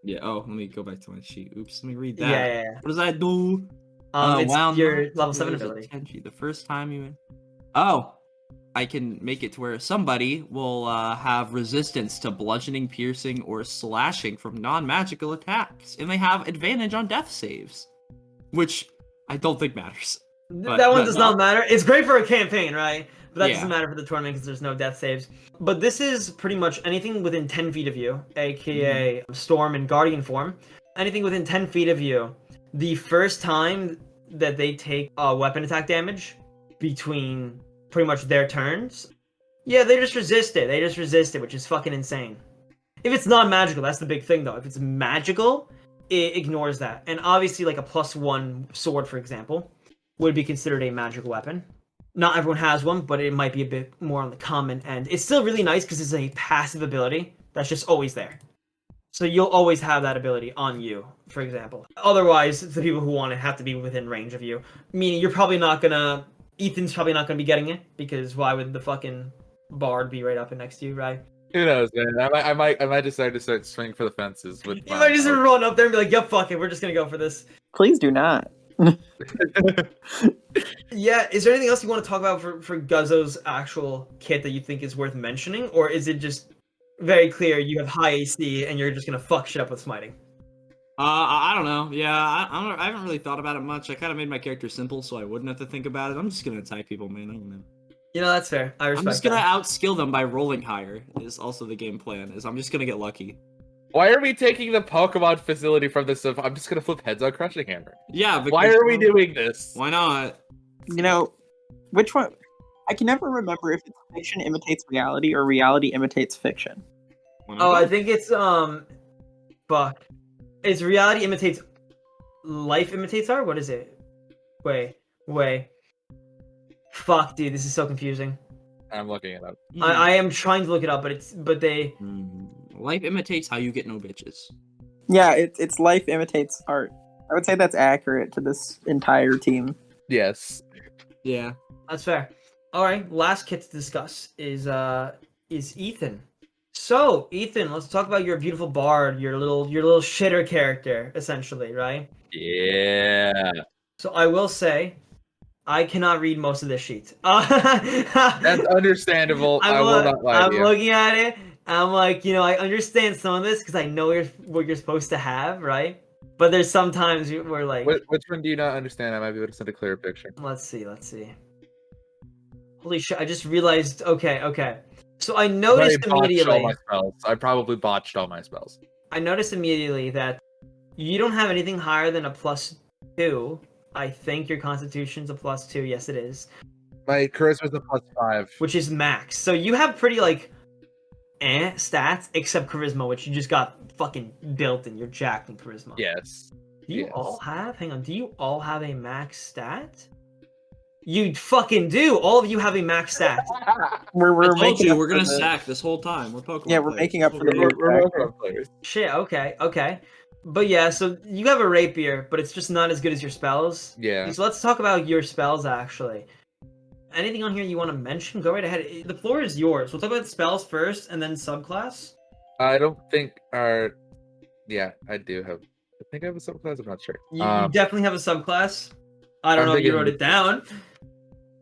Yeah, oh, let me go back to my sheet. Oops, let me read that. Yeah. What does that do? It's wow, your not level 7 use ability. attention. The first time you... Oh, I can make it to where somebody will have resistance to bludgeoning, piercing, or slashing from non-magical attacks, and they have advantage on death saves, which I don't think matters. But That one does no. not matter. It's great for a campaign, right? But that Yeah. doesn't matter for the tournament because there's no death saves. But this is pretty much anything within 10 feet of you, aka Storm and Guardian form. Anything within 10 feet of you, the first time that they take weapon attack damage between pretty much their turns, yeah, they just resist it. They just resist it, which is fucking insane. If it's non-magical, that's the big thing, though. If it's magical, it ignores that. And obviously, like a +1 sword, for example, would be considered a magical weapon. Not everyone has one, but it might be a bit more on the common end. It's still really nice because it's a passive ability that's just always there. So you'll always have that ability on you, for example. Otherwise, the people who want it have to be within range of you. Meaning you're probably not gonna... Ethan's probably not gonna be getting it, because why would the fucking bard be right up and next to you, right? Who knows, man? I might decide to start swinging for the fences with. You might just run up there and be like, "Yep, fuck it, we're just gonna go for this." Please do not. Yeah, is there anything else you want to talk about for Guzzo's actual kit that you think is worth mentioning, or is it just very clear you have high AC and you're just gonna fuck shit up with smiting? I don't know. Yeah, I haven't really thought about it much. I kind of made my character simple so I wouldn't have to think about it. I'm just gonna attack people, man. I don't know. You know, that's fair. I respect I'm just gonna that. outskill them by rolling higher. Is also the game plan. Is I'm just gonna get lucky. Why are we taking the Pokemon facility from this? I'm just gonna flip heads on Crushing Hammer. Yeah, because, Why are we doing this? Why not? You know, which one? I can never remember if it's fiction imitates reality or reality imitates fiction. Why not? Oh, I think it's fuck. It's reality imitates life imitates art. What is it? Wait. Fuck, dude, this is so confusing. I'm looking it up. I am trying to look it up, but they. Life imitates how you get no bitches. Yeah, it's life imitates art. I would say that's accurate to this entire team. Yes. Yeah. That's fair. All right, last kit to discuss is Ethan. So, Ethan, let's talk about your beautiful bard, your little shitter character, essentially, right? Yeah. So I will say, I cannot read most of this sheet. That's understandable. I will not lie I'm to you. looking at it. I'm like, I understand some of this because I know what you're supposed to have, right? But there's some times where like, Which one do you not understand? I might be able to send a clearer picture. let's see. Holy shit! I just realized. Okay. So I noticed immediately. I probably botched all my spells. I noticed immediately that you don't have anything higher than a +2. I think your Constitution's a +2. Yes, it is. My charisma's a +5. Which is max. So you have pretty like stats except charisma, which you just got fucking built in. You're jacked in charisma. Yes. Do you Yes. all have? Hang on. Do you all have a max stat? You fucking do. All of you have a max stat. We're I told making you up we're for gonna the- sack this whole time. We're Pokemon. Yeah, we're players. making up for the We're new Pokemon players. Shit. Okay. But yeah, so you have a rapier, but it's just not as good as your spells. Yeah. So let's talk about your spells actually. Anything on here you want to mention? Go right ahead. The floor is yours. We'll talk about spells first and then subclass. I don't think our. Yeah, I do have. I think I have a subclass. I'm not sure. You definitely have a subclass. I don't I'm know if you thinking- wrote it down.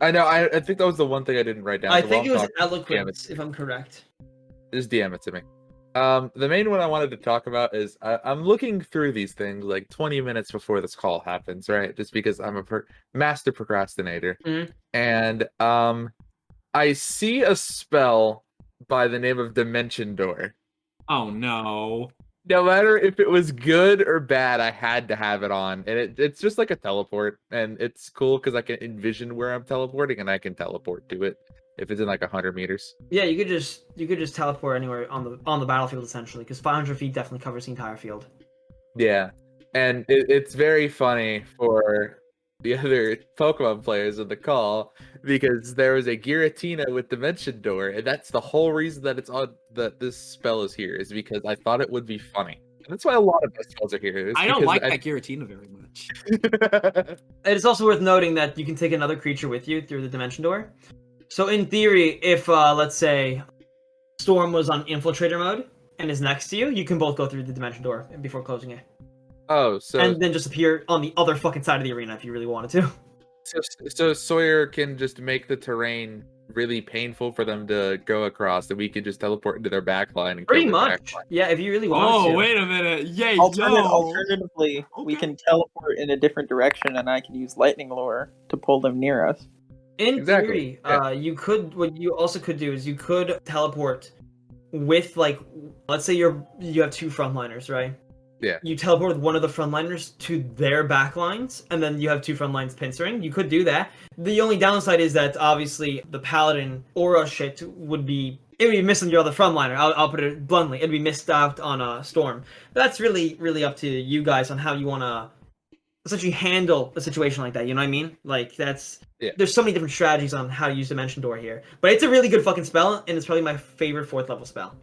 I know. I think that was the one thing I didn't write down. I so think it while I'm was talking, eloquence, if I'm correct. just DM it to me. The main one I wanted to talk about is I'm looking through these things like 20 minutes before this call happens, right? Just because I'm a master procrastinator, Mhm. and I see a spell by the name of Dimension Door. Oh no. No matter if it was good or bad, I had to have it on, and it's just like a teleport, and it's cool because I can envision where I'm teleporting, and I can teleport to it if it's in like 100 meters. Yeah, you could just teleport anywhere on the battlefield essentially, because 500 feet definitely covers the entire field. Yeah, and it's very funny for the other Pokemon players in the call because there was a Giratina with Dimension Door, and that's the whole reason that it's on that this spell is here is because I thought it would be funny. And that's why a lot of my spells are here. I don't like that Giratina very much. It's also worth noting that you can take another creature with you through the Dimension Door. So in theory, if let's say Storm was on Infiltrator mode and is next to you, you can both go through the Dimension Door before closing it. Oh, so And then just appear on the other fucking side of the arena if you really wanted to. so Sawyer can just make the terrain really painful for them to go across, and we can just teleport into their backline and Pretty kill their much. backline. Yeah, if you really wanted to. Oh, wait a minute. Yay, Alternatively, we Okay. can teleport in a different direction, and I can use Lightning Lure to pull them near us. In Exactly, theory, you could. What you also could do is you could teleport with like, let's say you have two frontliners, right? Yeah. You teleport with one of the frontliners to their backlines, and then you have two frontlines pincering. You could do that. The only downside is that obviously the paladin aura shit would be missing your other frontliner. I'll put it bluntly. It'd be missed out on a storm. But that's really up to you guys on how you want to essentially handle a situation like that. You know what I mean? Like that's. Yeah. There's so many different strategies on how to use Dimension Door here, but it's a really good fucking spell, and it's probably my favorite 4th level spell.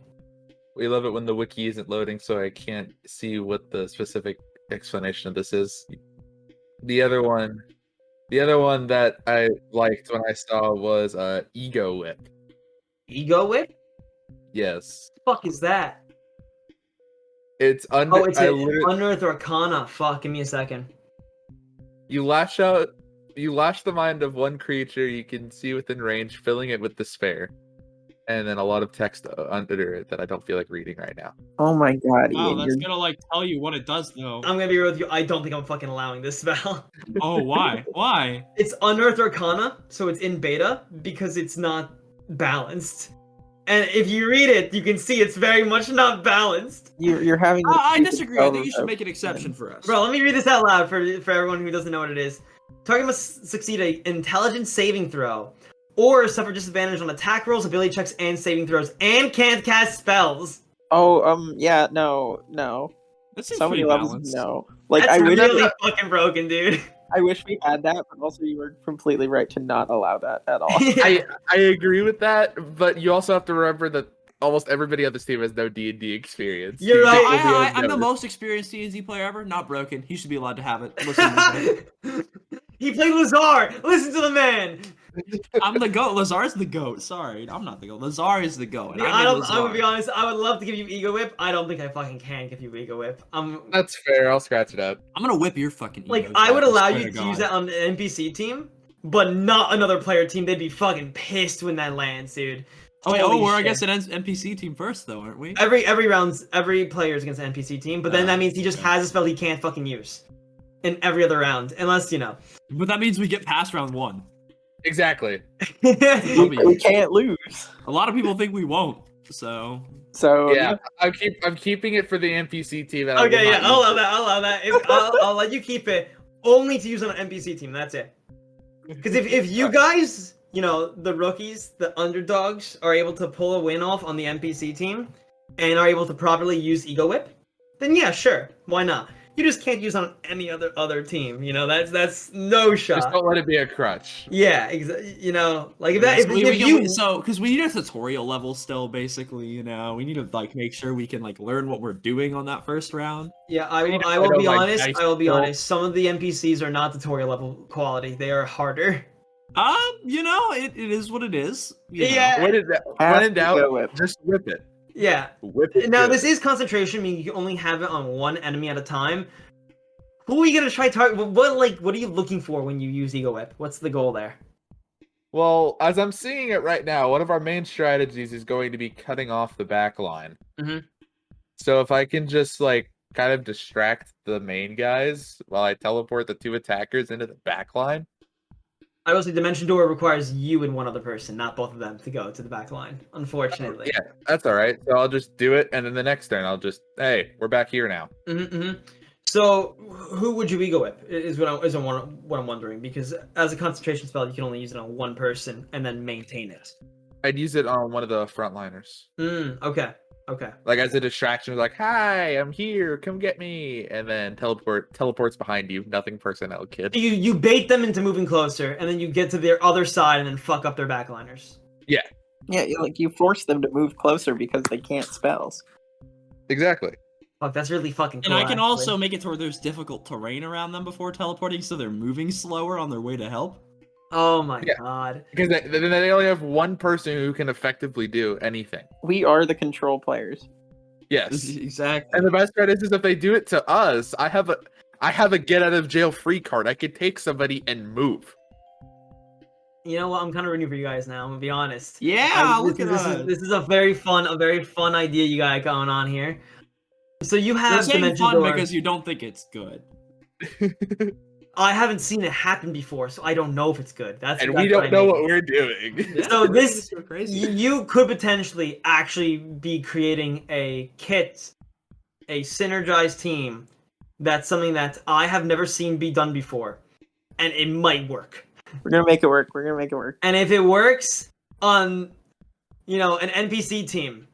We love it when the wiki isn't loading, so I can't see what the specific explanation of this is. The other one that I liked when I saw was Ego Whip. Ego Whip? Yes, Fuck is that? it's under. Oh, it's I a literally, Unearth Arcana. Fuck, give me a second. you lash the mind of one creature you can see within range, filling it with despair, and then a lot of text under it that I don't feel like reading right now. Oh my god, Wow, Ian, that's you're gonna like tell you what it does though. I'm gonna be real with you. I don't think I'm fucking allowing this spell. Oh, why? Why? It's Unearth Arcana, so it's in beta because it's not balanced. And if you read it, you can see it's very much not balanced. you're having. I disagree. I think you should make an exception for us. Bro, let me read this out loud for everyone who doesn't know what it is. Target must succeed an intelligence saving throw, or suffer disadvantage on attack rolls, ability checks, and saving throws, and can't cast spells. Oh, yeah, no. That seems So many pretty levels, balanced. no. Like, That's I wish, really fucking broken, dude. I wish we had that, but also you were completely right to not allow that at all. I agree with that, but you also have to remember that almost everybody on this team has no D&D experience. You're These right. things will be I'm the unnoticed. most experienced D&D player ever. Not broken. He should be allowed to have it. Listen to me. He played Lazar. Listen to the man. I'm the goat. Lazar's the goat. Sorry, I'm not the goat. Lazar is the goat. And I I'm would be honest. I would love to give you Ego Whip. I don't think I fucking can give you Ego Whip. That's fair. I'll scratch it out. I'm gonna whip your fucking. Like egos I would out, allow swear you to God. use that on the NPC team, but not another player team. They'd be fucking pissed when that lands, dude. Oh wait, Holy we're shit. against an NPC team first, though, aren't we? Every round's every player is against an NPC team, but then that means he just okay. has a spell he can't fucking use in every other round, unless you know. But that means we get past round 1. Exactly. We can't lose. A lot of people think we won't. So So Yeah, I'm keeping it for the NPC team. And I will Okay, yeah, not I'll use allow it. that. I'll allow that. I'll let you keep it only to use on an NPC team. That's it. Because if you guys, you know, the rookies, the underdogs, are able to pull a win off on the NPC team and are able to properly use Ego Whip, then yeah, sure, why not? You just can't use on any other team. You know, that's no Just shot. don't let it be a crutch. Yeah, you know, like if because we need a tutorial level still, basically, you know, we need to like make sure we can like learn what we're doing on that first round. yeah, I will I don't be like honest. dice I will be roll. honest. Some of the NPCs are not tutorial level quality. They are harder. It is what it is. Yeah. When Have in to doubt, go whip. just whip it. Yeah. Whip it. Now, good. this is concentration, meaning you can only have it on one enemy at a time. Who are you gonna try target? What are you looking for when you use Ego Whip? What's the goal there? Well, as I'm seeing it right now, one of our main strategies is going to be cutting off the back line. Mhm. So if I can just kind of distract the main guys while I teleport the 2 attackers into the back line. I will say Dimension Door requires you and one other person, not both of them, to go to the back line. Unfortunately. Yeah, that's all right. So I'll just do it, and then the next turn I'll just, hey, we're back here now. So, who would you Ego Whip? Is what I'm wondering, because as a concentration spell, you can only use it on one person and then maintain it. I'd use it on one of the frontliners. Okay. Like as a distraction, like, hi, I'm here, come get me, and then teleports behind you, nothing personnel kid. You bait them into moving closer, and then you get to their other side and then fuck up their backliners. Yeah. Yeah, you force them to move closer because they can't spells. Exactly. Fuck, that's really fucking cool. And I can actually. also make it to where there's difficult terrain around them before teleporting, so they're moving slower on their way to help. Oh my Yeah. god. Because then they only have one person who can effectively do anything. We are the control players. Yes. Exactly. And the best part is if they do it to us, I have a get out of jail free card. I could take somebody and move. You know what? I'm kind of rooting for you guys now. I'm gonna be honest. Yeah, This look at is- that. This is a very fun idea you got going on here. So you You're have saying Dimension fun Door. because you don't think it's good. I haven't seen it happen before, so I don't know if it's good. And we don't know what we're doing. So this, Go crazy. you could potentially actually be creating a kit, a synergized team. That's something that I have never seen be done before, and it might work. We're gonna make it work. And if it works on, an NPC team,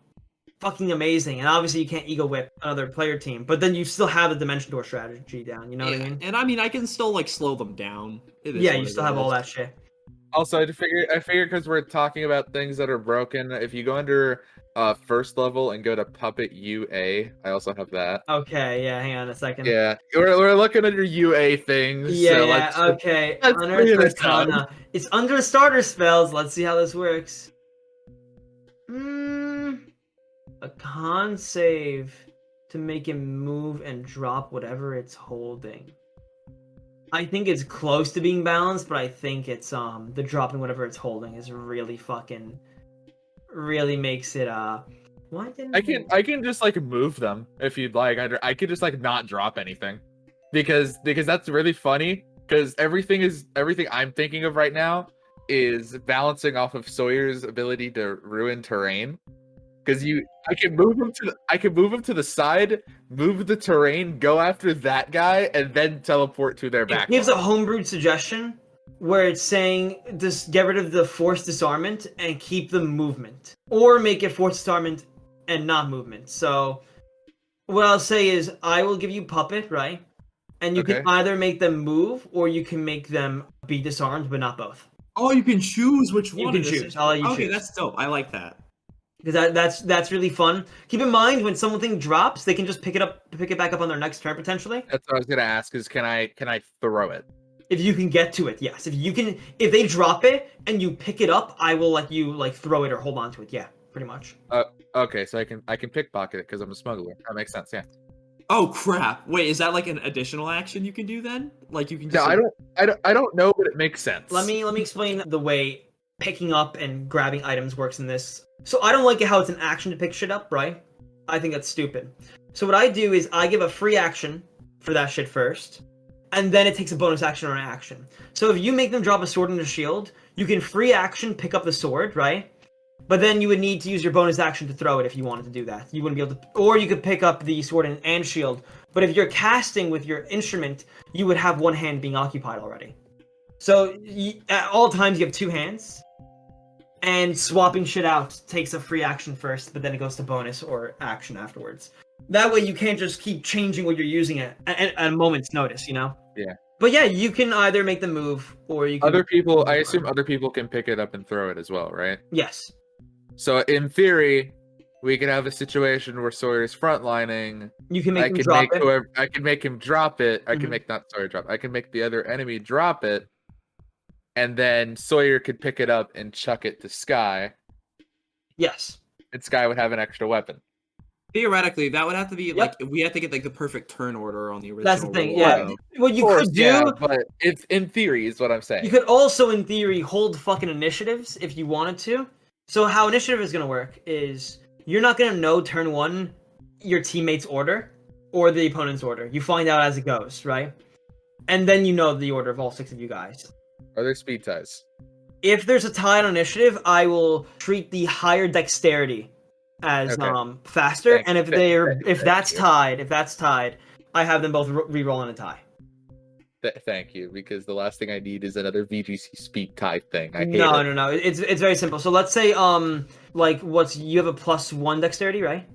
fucking amazing. And obviously you can't Ego Whip another player team, but then you still have the Dimension Door strategy down. You know what I mean? And I mean, I can still slow them down. It is Yeah, what you it still have all is. that shit. Also, I figure because we're talking about things that are broken, if you go under first level and go to Puppet UA, I also have that. Okay, yeah, hang on a second. Yeah, we're looking under UA things. Yeah, so yeah, okay. let's Under figure this Arcana. It's under starter spells. Let's see how this works. A con save to make him move and drop whatever it's holding. I think it's close to being balanced, but I think it's the dropping whatever it's holding is really makes it why didn't I can just move them if you'd like. I could just not drop anything, because that's really funny. Because everything I'm thinking of right now is balancing off of Sawyer's ability to ruin terrain. Because I can move him to the side, move the terrain, go after that guy, and then teleport to their back. It gives a homebrewed suggestion where it's saying just get rid of the forced disarmament and keep the movement, or make it forced disarmament and not movement. So what I'll say is I will give you puppet, right? And you can either make them move or you can make them be disarmed, but not both. Oh, you can choose which one. You can choose. I'll let you Okay, choose. that's dope. I like that. Because that's really fun. Keep in mind when something drops, they can just pick it back up on their next turn potentially. That's what I was gonna ask. Is can I throw it? If you can get to it, yes. If they drop it and you pick it up, I will let you throw it or hold on to it. Yeah, pretty much. Okay, so I can pickpocket it because I'm a smuggler. That makes sense. Yeah. Oh crap! Wait, is that an additional action you can do then? You can just. No, I don't know, but it makes sense. Let me explain the way picking up and grabbing items works in this. So I don't like it how it's an action to pick shit up, right? I think that's stupid. So what I do is I give a free action for that shit first, and then it takes a bonus action or an action. So if you make them drop a sword and a shield, you can free action pick up the sword, right? But then you would need to use your bonus action to throw it if you wanted to do that. You wouldn't be able to, or you could pick up the sword and shield. But if you're casting with your instrument, you would have one hand being occupied already. So at all times you have two hands. And swapping shit out takes a free action first, but then it goes to bonus or action afterwards. That way you can't just keep changing what you're using at a moment's notice, Yeah. But yeah, you can either make them move, or you can... I assume other people can pick it up and throw it as well, right? Yes. So in theory, we could have a situation where Sawyer's frontlining. You can make him drop it. I can make him drop it. I Mhm. can make not Sawyer drop. I can make the other enemy drop it. and then Sawyer could pick it up and chuck it to Sky, Yes. and Sky would have an extra weapon. Theoretically, that would have to be Yep. like we have to get like the perfect turn order on the original. That's the thing. roll, Yeah. though. What you Of course, could do. yeah, but it's in theory is what I'm saying. You could also, in theory, hold fucking initiatives if you wanted to. So how initiative is gonna work is you're not gonna know turn 1 your teammate's order or the opponent's order. You find out as it goes, right? And then you know the order of all 6 of you guys. Are there speed ties? If there's a tie on initiative, I will treat the higher dexterity as Okay. faster, Thank and you, if that's you. tied, I have them both re-roll in a tie. Thank you, because the last thing I need is another VGC speed tie thing. I hate No, it. no, no. It's very simple. So let's say like you have a +1 dexterity, right?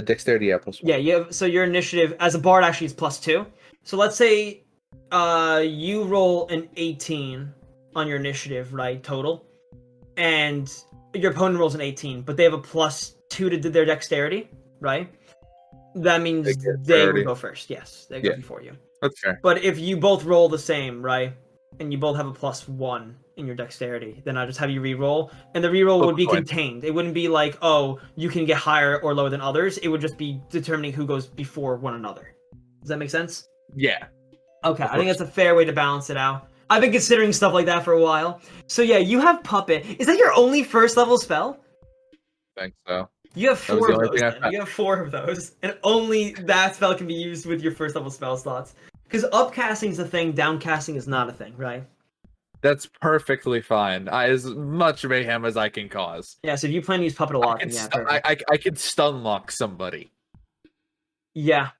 Dexterity, yeah, +1. Yeah, so your initiative as a bard actually is +2. So let's say you roll an 18 on your initiative, right, total, and your opponent rolls an 18, but they have a +2 to their dexterity, right? That means They get they priority. would go first. Yes, they go Yeah. before you. That's fair. But if you both roll the same, right, and you both have a +1 in your dexterity, then I just have you re-roll, and the re-roll Flip would be a coin. contained. It wouldn't be like, oh, you can get higher or lower than others. It would just be determining who goes before one another. Does that make sense? Yeah. Okay, Of I think course. that's a fair way to balance it out. I've been considering stuff like that for a while. So yeah, you have Puppet. Is that your only first level spell? I think so. You have That was 4 the of only those. thing I Then. found. You have 4 of those, and only that spell can be used with your first level spell slots. Because upcasting is a thing, downcasting is not a thing, right? That's perfectly fine. As much mayhem as I can cause. Yeah. So if you plan to use Puppet a I lot, can, then yeah, stu- perfect. I can stun lock somebody. Yeah.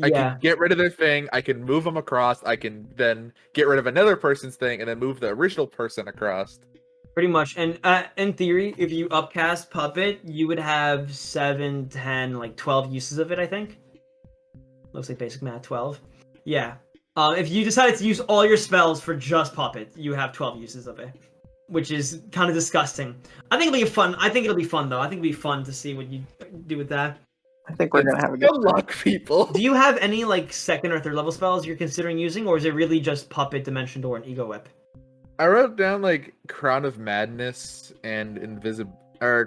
I Yeah. can get rid of their thing. I can move them across. I can then get rid of another person's thing and then move the original person across. Pretty much. And in theory, if you upcast Puppet, you would have 7, 10, like 12 uses of it, I think. Looks like basic math, 12. Yeah. If you decided to use all your spells for just Puppet, you have 12 uses of it. Which is kind of disgusting. I think it'll be fun. I think it'll be fun, though. I think it'll be fun to see what you do with that. I think we're gonna have a good Good luck, people. Do you have any, like, 2nd or 3rd level spells you're considering using, or is it really just Puppet, Dimension Door, and Ego Whip? I wrote down like Crown of Madness and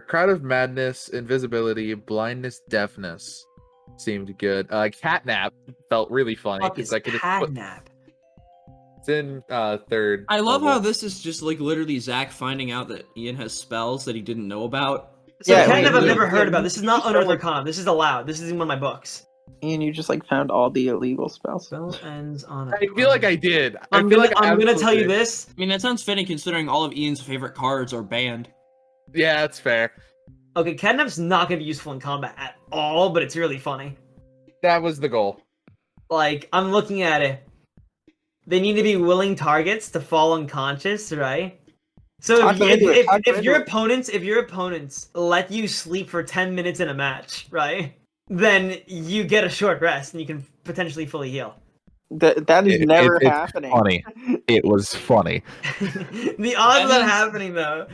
Crown of Madness, Invisibility, Blindness, Deafness seemed good. Catnap felt really funny Fuck because is I could just put Catnap? it's in 3rd. I love level. how this is just like literally Zach finding out that Ian has spells that he didn't know about. So Yeah, Catnap I've yeah, never yeah. heard about. This is not You Unearthed start with- Arcana. This is allowed. This is in one of my books. Ian, you just like found all the illegal spells. Spell ends on I feel like I did. I I'm feel gonna, like I I'm gonna tell you absolutely- this. I mean, that sounds fitting considering all of Ian's favorite cards are banned. Yeah, that's fair. Okay, Catnap's not gonna be useful in combat at all, but it's really funny. That was the goal. Like, I'm looking at it. They need to be willing targets to fall unconscious, right? So Talk them into it, talk them if into your opponents let you sleep for 10 minutes in a match, right? Then you get a short rest and you can potentially fully heal. That is never it's happening. funny. It was funny. The odds of that means- happening though.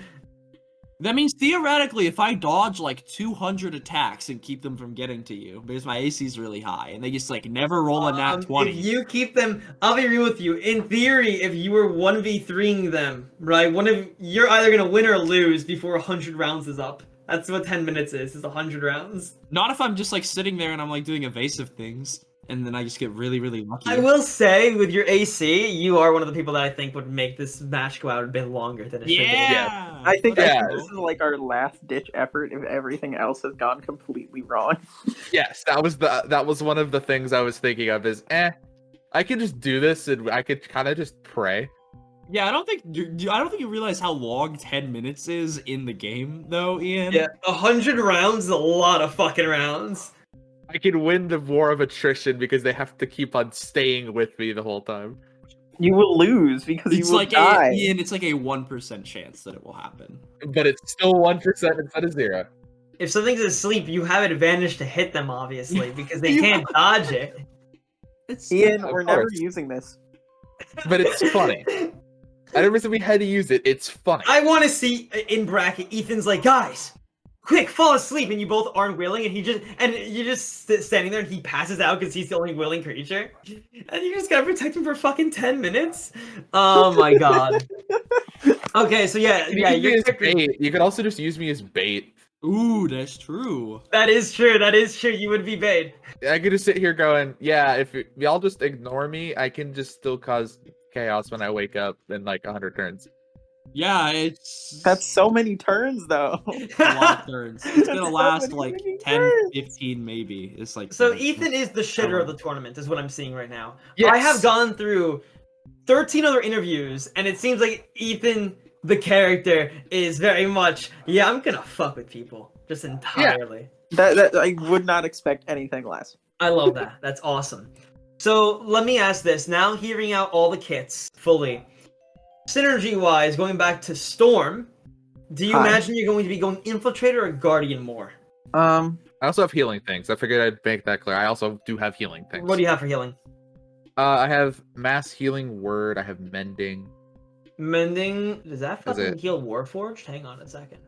That means theoretically, if I dodge like 200 attacks and keep them from getting to you, because my AC is really high, and they just like never roll a nat 20. If you keep them, I'll be real with you. In theory, if you were 1v3ing them, right, you're either gonna win or lose before 100 rounds is up. That's what 10 minutes is 100 rounds. Not if I'm just like sitting there and I'm like doing evasive things, and then I just get really, really lucky. I will say, with your AC, you are one of the people that I think would make this match go out a bit longer than it should be. Yeah. I think Yeah. this is like our last ditch effort if everything else has gone completely wrong. Yes, that was one of the things I was thinking of is I could just do this and I could kind of just pray. Yeah, I don't think you realize how long 10 minutes is in the game, though, Ian. Yeah, 100 rounds is a lot of fucking rounds. I could win the war of attrition because they have to keep on staying with me the whole time. You will lose because It's you will like die. Ian, it's like a 1% chance that it will happen. But it's still 1% instead of 0. If something's asleep, you have an advantage to hit them, obviously, because they You- can't dodge it. It's Ian, Of we're never course. using this. But it's funny. I never said we had to use it. It's funny. I want to see, in bracket, Ethan's like, guys, quick, fall asleep, and you both aren't willing, and you're just standing there, and he passes out because he's the only willing creature, and you just gotta protect him for fucking 10 minutes. Oh my god. Okay, so yeah, You yeah, can use me your as character. bait. You could also just use me as bait. Ooh, that's true. That is true. That is true. You would be bait. I could just sit here going, yeah, if y'all just ignore me, I can just still cause chaos when I wake up in like 100 turns. Yeah, it's That's so many turns, though. a lot of turns. It's gonna So last many like fucking 10, turns. 15 maybe. It's like So the- Ethan is the shitter of the tournament, is what I'm seeing right now. Yes. I have gone through 13 other interviews, and it seems like Ethan, the character, is very much, yeah, I'm gonna fuck with people. Just entirely. That I would not expect anything less. I love that. That's awesome. So let me ask this. Now hearing out all the kits fully, synergy-wise, going back to Storm, do you Hi. imagine you're going to be going Infiltrator or Guardian more? I also have healing things. I figured I'd make that clear. I also do have healing things. What do you have for healing? I have mass healing word. I have mending. Mending, does that Does fucking it? heal Warforged? Hang on a second.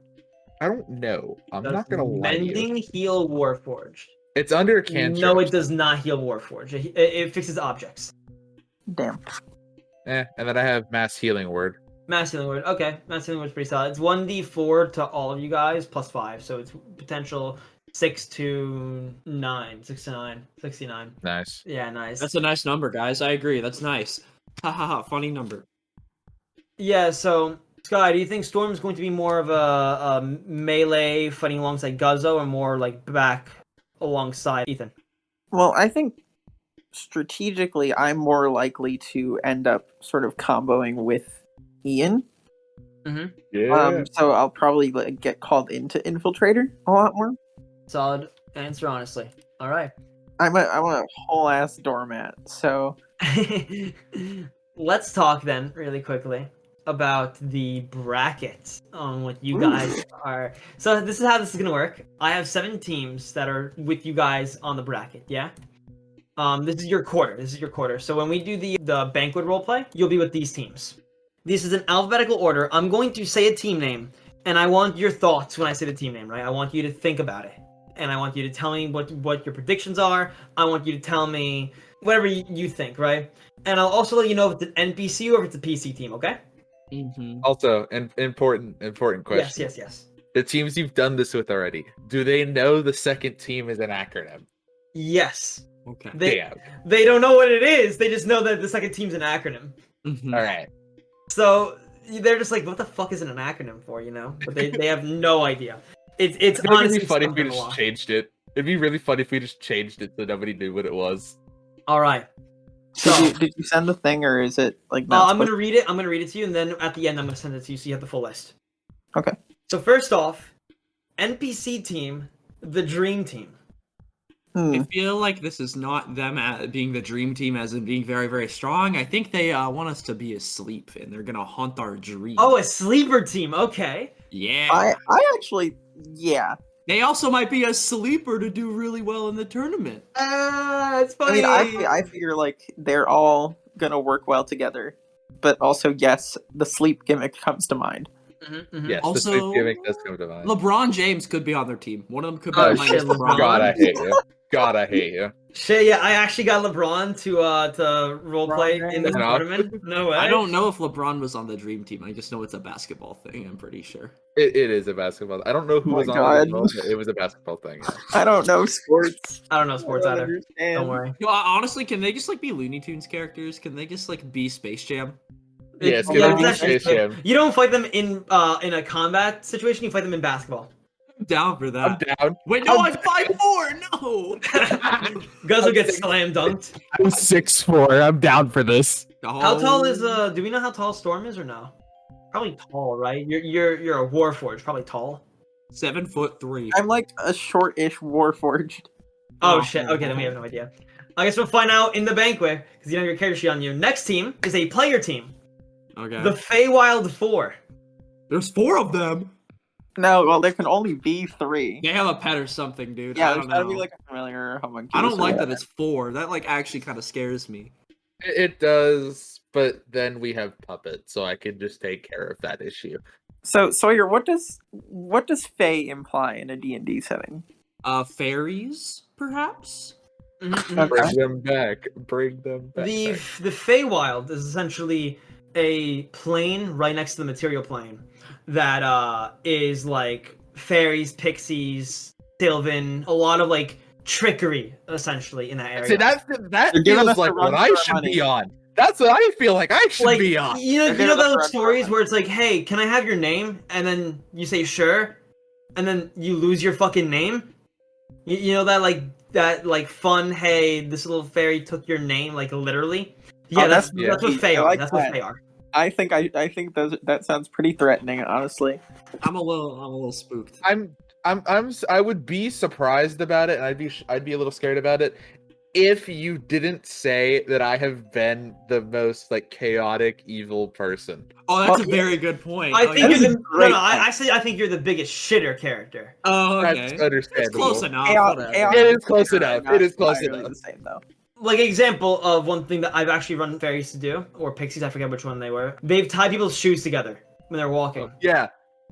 I don't know. I'm Does not gonna lie to you. Mending heal Warforged? It's under a cantrip. No, it does not heal Warforged. It fixes objects. Damn. And then I have mass healing word. Mass healing word. Okay, mass healing word's pretty solid. It's 1d4 to all of you guys plus 5, so it's potential 6 to 9, 6 to 9, 69. Nice. Yeah, nice. That's a nice number, guys. I agree. That's nice. Ha ha ha. Funny number. Yeah, so Sky, do you think Storm's going to be more of a melee fighting alongside Guzzo, or more like back alongside Ethan? Well, I think strategically, I'm more likely to end up sort of comboing with Ian. Yeah. So I'll probably like, get called into Infiltrator a lot more. Solid answer, honestly. All right. I'm a whole ass doormat. So Let's talk then, really quickly, about the bracket on what you guys are. So this is how this is gonna work. I have 7 teams that are with you guys on the bracket. Yeah. This is your quarter. This is your quarter. So when we do the banquet roleplay, you'll be with these teams. This is an alphabetical order. I'm going to say a team name, and I want your thoughts when I say the team name. Right? I want you to think about it, and I want you to tell me what your predictions are. I want you to tell me whatever you think. Right? And I'll also let you know if it's an NPC or if it's a PC team. Okay? Mm-hmm. Also, an important question. Yes. The teams you've done this with already, do they know the second team is an acronym? Yes. Okay. Damn. They don't know what it is. They just know that the second team's an acronym. Mhm. All right. So they're just like, what the fuck is it an acronym for, you know? But they have no idea. It's It'd honestly be funny if we something a just lot. changed it. It'd be really funny if we just changed it so nobody knew what it was. All right. So did you send the thing or is it like not I'm gonna read it. I'm gonna read it to you, and then at the end, I'm gonna send it to you so you have the full list. Okay. So first off, NPC team, the Dream Team. I feel like this is not them being the dream team as in being very, very strong. I think they want us to be asleep and they're gonna haunt our dreams. Oh, a sleeper team. Okay. yeah. I actually yeah. They also might be a sleeper to do really well in the tournament. It's funny. I mean, I figure like they're all gonna work well together, but also yes, the sleep gimmick comes to mind. Mhm. Yes, Also, the sleep gimmick does come to mind. LeBron James could be on their team. One of them could be Oh, on shit, LeBron. God, I hate you. God, I hate you. Shit, yeah, I actually got LeBron to roleplay in this LeBron. tournament. No way. I don't know if LeBron was on the dream team. I just know it's a basketball thing. I'm pretty sure. It is a basketball. I don't know who Oh was my on it, God. but it was a basketball thing. Yeah. I don't know sports. I don't know sports I don't either. understand. Don't worry. Yo, honestly, can they just like be Looney Tunes characters? Can they just like be Space Jam? Yeah, it's Yeah, gonna it's be actually- Space Jam. You don't fight them in a combat situation. You fight them in basketball. I'm down for I'm that. down. Wait, no, I'm 5'4". No. Guzzo gets slam dunked. I'm 6'4". I'm down for this. How tall is do we know how tall Storm is or no? Probably tall, right? You're a Warforged, probably tall. 7'3". I'm like a short-ish Warforged. Oh shit. Okay, then we have no idea. I guess we'll find out in the banquet because you don't have your character sheet on you. Next team is a player team, Okay. the Feywild 4. There's 4 of them. No, well, there can only be 3. They have a pet or something, dude. Yeah, I there's don't gotta know. be like a familiar homunculus. I don't or like that whatever. it's 4. That like actually kind of scares me. It does, but then we have Puppet, so I can just take care of that issue. So Sawyer, what does Fae imply in a D&D setting? Fairies, perhaps? Mhm. Bring them back. Bring them back. The Feywild is essentially a plane right next to the material plane that is like fairies, pixies, Sylvan, a lot of like trickery essentially in that area. See, that They're giving feels us a like run what for I our should money. be on. That's what I feel like I should like be on. you They're know giving us a those run for our stories money. where it's like, hey, can I have your name? And then you say sure, and then you lose your fucking name. You know that like fun, hey, this little fairy took your name, like literally. Yeah, Oh, that's yeah. that's what sweet. Fae I are. like That's that. what Fae are. I think that sounds pretty threatening, honestly. I'm a little spooked. I would be surprised about it, and I'd be a little scared about it if you didn't say that I have been the most like chaotic evil person. Oh, that's Well, a very good point. I Oh, think yeah. you're the great no. point. I say I think you're the biggest shitter character. Oh, okay. That's It's understandable. close enough. Chaos- Whatever. chaos- It is close are enough. not It is close entirely enough. the same though. Like example of one thing that I've actually run fairies to do, or pixies, I forget which one they were. They've tied people's shoes together when they're walking, Yeah,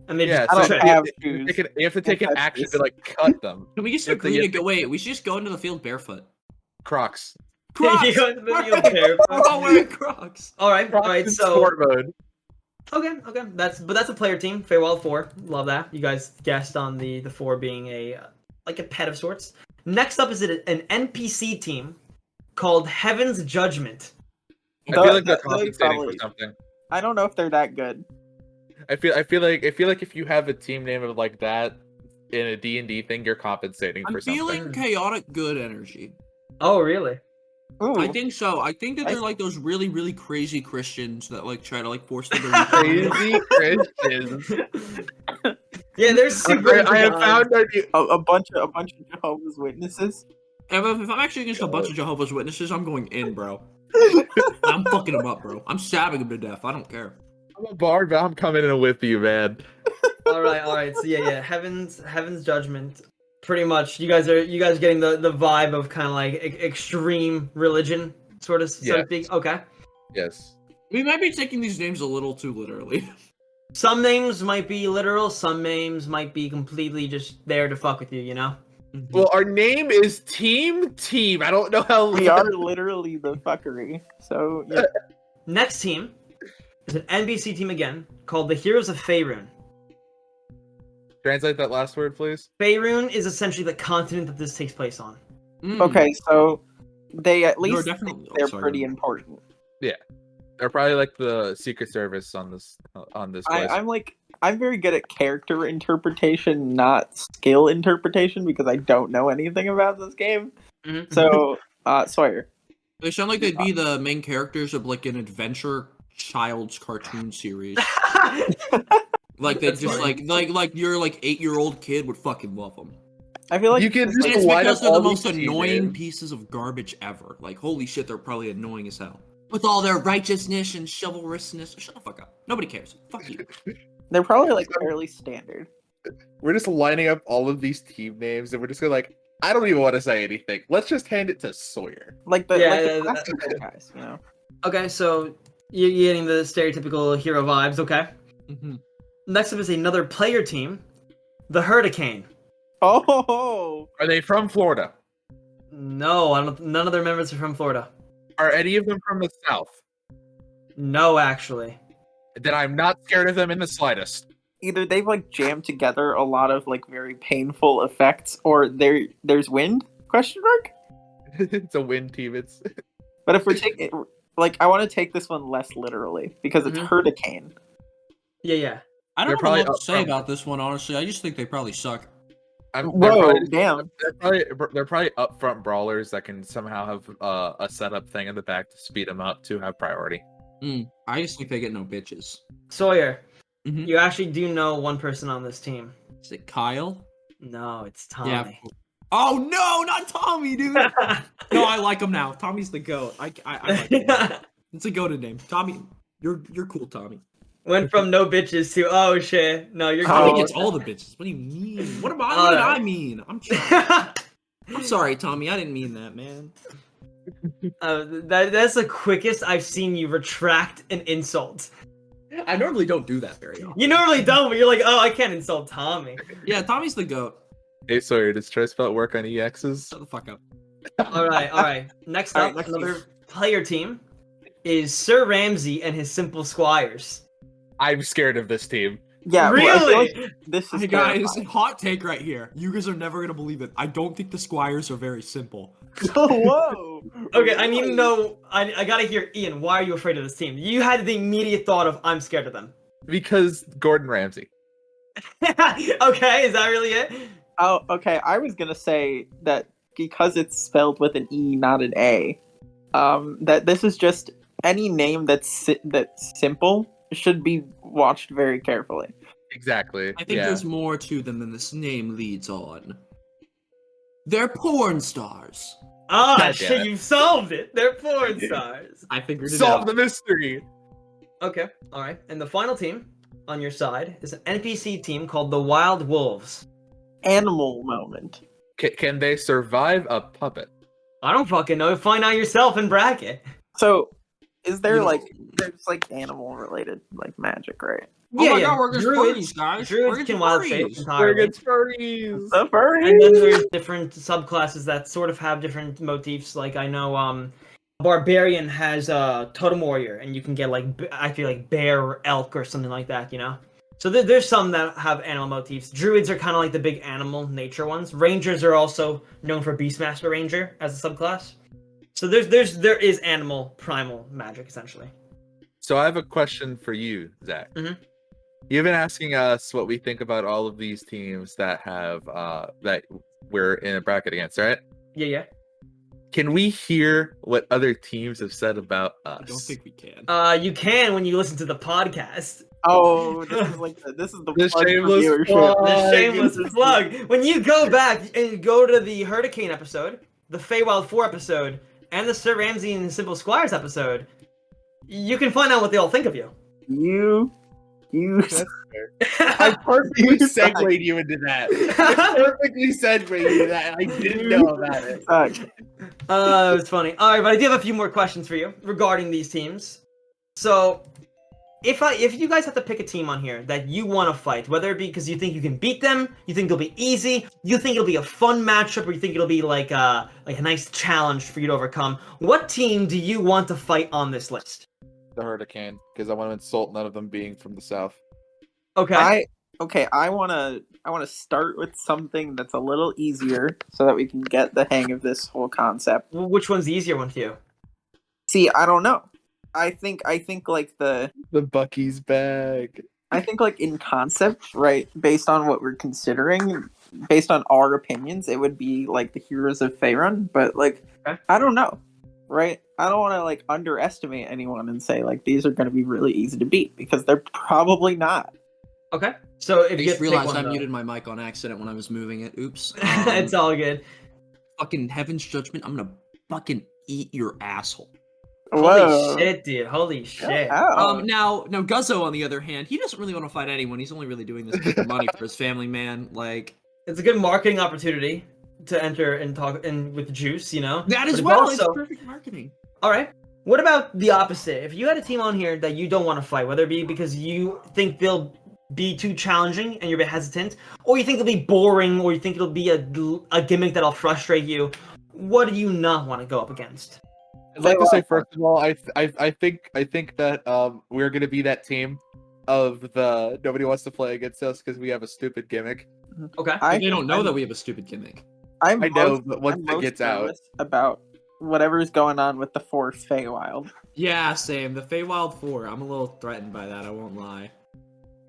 and they yeah. just I don't trip. have you, shoes. you have to take an Don't touch action this. to like cut them. Can we just You have to- agree you to have go? to- Wait, we should just go into the field barefoot. Crocs. Crocs. You go into the field Right. barefoot. We're all wearing Crocs. All right, Crocs all right. in So sport mode. okay. That's a player team. Feywild 4. Love that. You guys guessed on the 4 being a like a pet of sorts. Next up is an NPC team called Heaven's Judgment. I feel like Those they're compensating probably- for something. I don't know if they're that good. I feel like if you have a team name of like that in a D&D thing, you're compensating I'm for something. feeling chaotic good energy. Oh, really? Ooh, I think so. I think that I- they're like those really, really crazy Christians that like try to like force their Crazy Christians. Yeah, they're super. I have found our new. a bunch of Jehovah's Witnesses. If I'm actually against a bunch of Jehovah's Witnesses, I'm going in, bro. I'm fucking them up, bro. I'm stabbing them to death. I don't care. I'm a bard, but I'm coming in with you, man. All right. So yeah. Heaven's Judgment. Pretty much, you guys are getting the vibe of kind of like extreme religion, sort of, so to Yes. speak. Okay. Yes. We might be taking these names a little too literally. Some names might be literal. Some names might be completely just there to fuck with you. You know. Well, our name is Team. I don't know how We are literally the fuckery. So yeah. Next team is an NBC team again called the Heroes of Faerun. Translate that last word, please. Faerun is essentially the continent that this takes place on. Mm. Okay, so they at You're least definitely- think oh, they're sorry. pretty important. They're probably like the Secret Service on this place. I'm very good at character interpretation, not skill interpretation, because I don't know anything about this game. Mhm. So, Sawyer. They sound like they'd be the main characters of like an adventure child's cartoon series. Like they That's just funny. like your like 8-year-old kid would fucking love them. I feel like You can this just And is- it's line because up they're the all most these team annoying names. pieces of garbage ever. Like holy shit, they're probably annoying as hell. With all their righteousness and chivalrousness. Shut the fuck up. Nobody cares. Fuck you. they're probably like fairly standard. We're just lining up all of these team names, and we're just gonna like. I don't even want to say anything. Let's just hand it to Sawyer. Like the Yeah, classic good guys, you know. Okay, so you're getting the stereotypical hero vibes. Okay. Mhm. Next up is another player team, the Hurricane. Oh, Are they from Florida? No, I don't. None of their members are from Florida. Are any of them from the South? No, actually. Then I'm not scared of them in the slightest. either they've like jammed together a lot of like very painful effects, or there's wind? Question mark. It's a win team. It's But if we're taking like, I want to take this one less literally because it's Mhm. hurricane. Yeah. I They're don't know probably what to say upfront. about this one, honestly. I just think they probably suck. they're Whoa, probably- damn! They're probably upfront brawlers that can somehow have a setup thing in the back to speed them up to have priority. I just think they get no bitches. Sawyer, Mhm. you actually do know one person on this team. Is it Kyle? No, it's Tommy. Yeah. Oh no, not Tommy, dude. No, I like him now. Tommy's the goat. I like him. It's a goated name. Tommy, you're cool, Tommy. Went from no bitches to oh shit. No, you're Tommy Oh. gets all the bitches. What do you mean? What Oh, did no. I mean? I'm sorry, Tommy. I didn't mean that, man. that's the quickest I've seen you retract an insult. I normally don't do that very often. You normally don't, but you're like, oh, I can't insult Tommy. Yeah, Tommy's the goat. Hey, sorry, does try spell work on EXs? Shut the fuck up. All right. Next All up, right, next another team. player team is Sir Ramsey and his Simple Squires. I'm scared of this team. Yeah, well, I feel Really? like this is Hey guys, terrifying. hot take right here. You guys are never gonna believe it. I don't think the Squires are very simple. Whoa. Okay, I need to know. I gotta hear, Ian. Why are you afraid of this team? You had the immediate thought of, I'm scared of them. Because Gordon Ramsay. Okay, is that really it? Oh, okay. I was gonna say that because it's spelled with an E, not an A, that this is just any name that's simple should be watched very carefully. Exactly. I think there's more to them than this name leads on. They're porn stars. Ah, God damn shit, it. you solved it. They're porn stars. I figured it Solve out. the mystery. Okay, alright. And the final team on your side is an NPC team called the Wild Wolves. Animal moment. Can they survive a puppet? I don't fucking know. Find out yourself in bracket. So, is there You know- there's like animal related like magic, right? Oh my god, we're against druids, furries, guys. druids We're can against wild furries. shape entirely. furries. The furry. And then there's different subclasses that sort of have different motifs. Like I know, barbarian has totem warrior, and you can get like I feel like bear or elk or something like that. You know. So there's some that have animal motifs. Druids are kind of like the big animal nature ones. Rangers are also known for Beastmaster Ranger as a subclass. So there is animal primal magic essentially. So I have a question for you, Zach. Mhm. You've been asking us what we think about all of these teams that have that we're in a bracket against, right? Yeah. Can we hear what other teams have said about us? I don't think we can. You can when you listen to the podcast. Oh, this is the The plug for shameless viewership. plug. The shameless plug. When you go back and go to the Hurricane episode, the Feywild 4 episode, and the Sir Ramsey and the Simple Squires episode, you can find out what they all think of you. You. I perfectly segued you into that. I perfectly segued you into that. I didn't know about it. It's funny. All right, but I do have a few more questions for you regarding these teams. So, if you guys have to pick a team on here that you want to fight, whether it be because you think you can beat them, you think it'll be easy, you think it'll be a fun matchup, or you think it'll be like a nice challenge for you to overcome, what team do you want to fight on this list? The Hurricane, because I want to insult none of them being from the south. Okay. I wanna start with something that's a little easier so that we can get the hang of this whole concept. Which one's the easier one for you? See, I don't know. I think like The Bucky's bag. I think like in concept, right, based on what we're considering, based on our opinions, it would be like the Heroes of Faerun, but like Okay. I don't know. Right? I don't want to like underestimate anyone and say like these are going to be really easy to beat because they're probably not. Okay. So if I you just get realized I muted my mic on accident when I was moving it. Oops. It's all good. Fucking Heaven's Judgment. I'm gonna fucking eat your asshole. Holy shit, dude. Holy shit. Now Guzzo, on the other hand, he doesn't really want to fight anyone. He's only really doing this to get money for his family, man. Like, It's a good marketing opportunity to enter and talk in with Juice, you know? that as But well. also- It's perfect marketing. Alright. What about the opposite? If you had a team on here that you don't want to fight, whether it be because you think they'll be too challenging and you're a bit hesitant, or you think it'll be boring, or you think it'll be a gimmick that'll frustrate you, what do you not want to go up against? I'd like to say first of all, I think that we're gonna be that team of the nobody wants to play against us because we have a stupid gimmick. Okay. They don't know that we have a stupid gimmick. I know, but once it gets out, about whatever's going on with the fourth Feywild. Yeah, same. The Feywild 4. I'm a little threatened by that. I won't lie.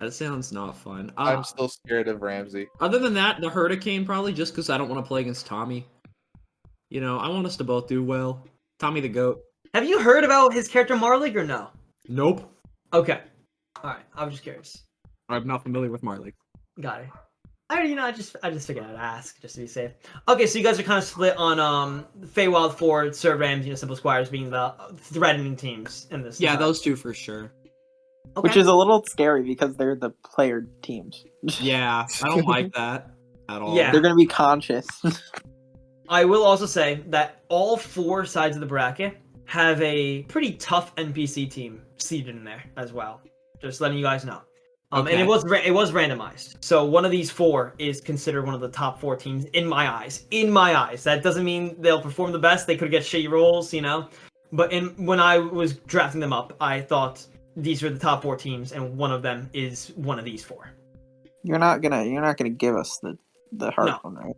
That sounds not fun. I'm still scared of Ramsey. Other than that, the Hurricane probably just because I don't want to play against Tommy. You know, I want us to both do well. Tommy the GOAT. Have you heard about his character Marlig or no? Nope. Okay. Alright, I was just curious. I'm not familiar with Marley. Got it. I just figured I'd ask just to be safe. Okay, so you guys are kind of split on Feywild 4, Sir Ramsey, and Simple Squires being the threatening teams in this. Yeah, those two for sure. Okay. Which is a little scary because they're the player teams. Yeah, I don't like that at all. Yeah. They're gonna be conscious. I will also say that all 4 sides of the bracket have a pretty tough NPC team seated in there as well. Just letting you guys know. And Okay. it was randomized. So one of these 4 is considered one of the top 4 teams in my eyes. In my eyes, that doesn't mean they'll perform the best. They could get shitty rolls, But when I was drafting them up, I thought these were the top 4 teams, and one of them is one of these 4. You're not gonna give us the hard No. one, right?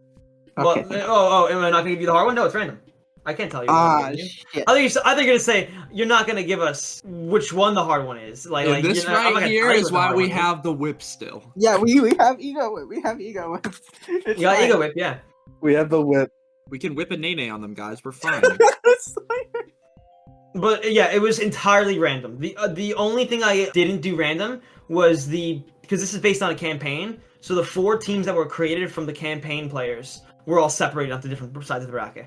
Well, Okay. am I not gonna give you the hard one? No, it's random. I can't tell you. what I'm giving you. Shit. I think you're gonna say you're not gonna give us which one the hard one is. Like, And this I'm not right gonna here tell you is what the why hard we one is. have the whip still. Yeah, we have ego whip. We have ego whip. It's You got fine. ego whip, yeah. We have the whip. We can whip a nene on them, guys. We're fine. It's like- But yeah, it was entirely random. The only thing I didn't do random was because this is based on a campaign. So the 4 teams that were created from the campaign players were all separated onto different sides of the bracket.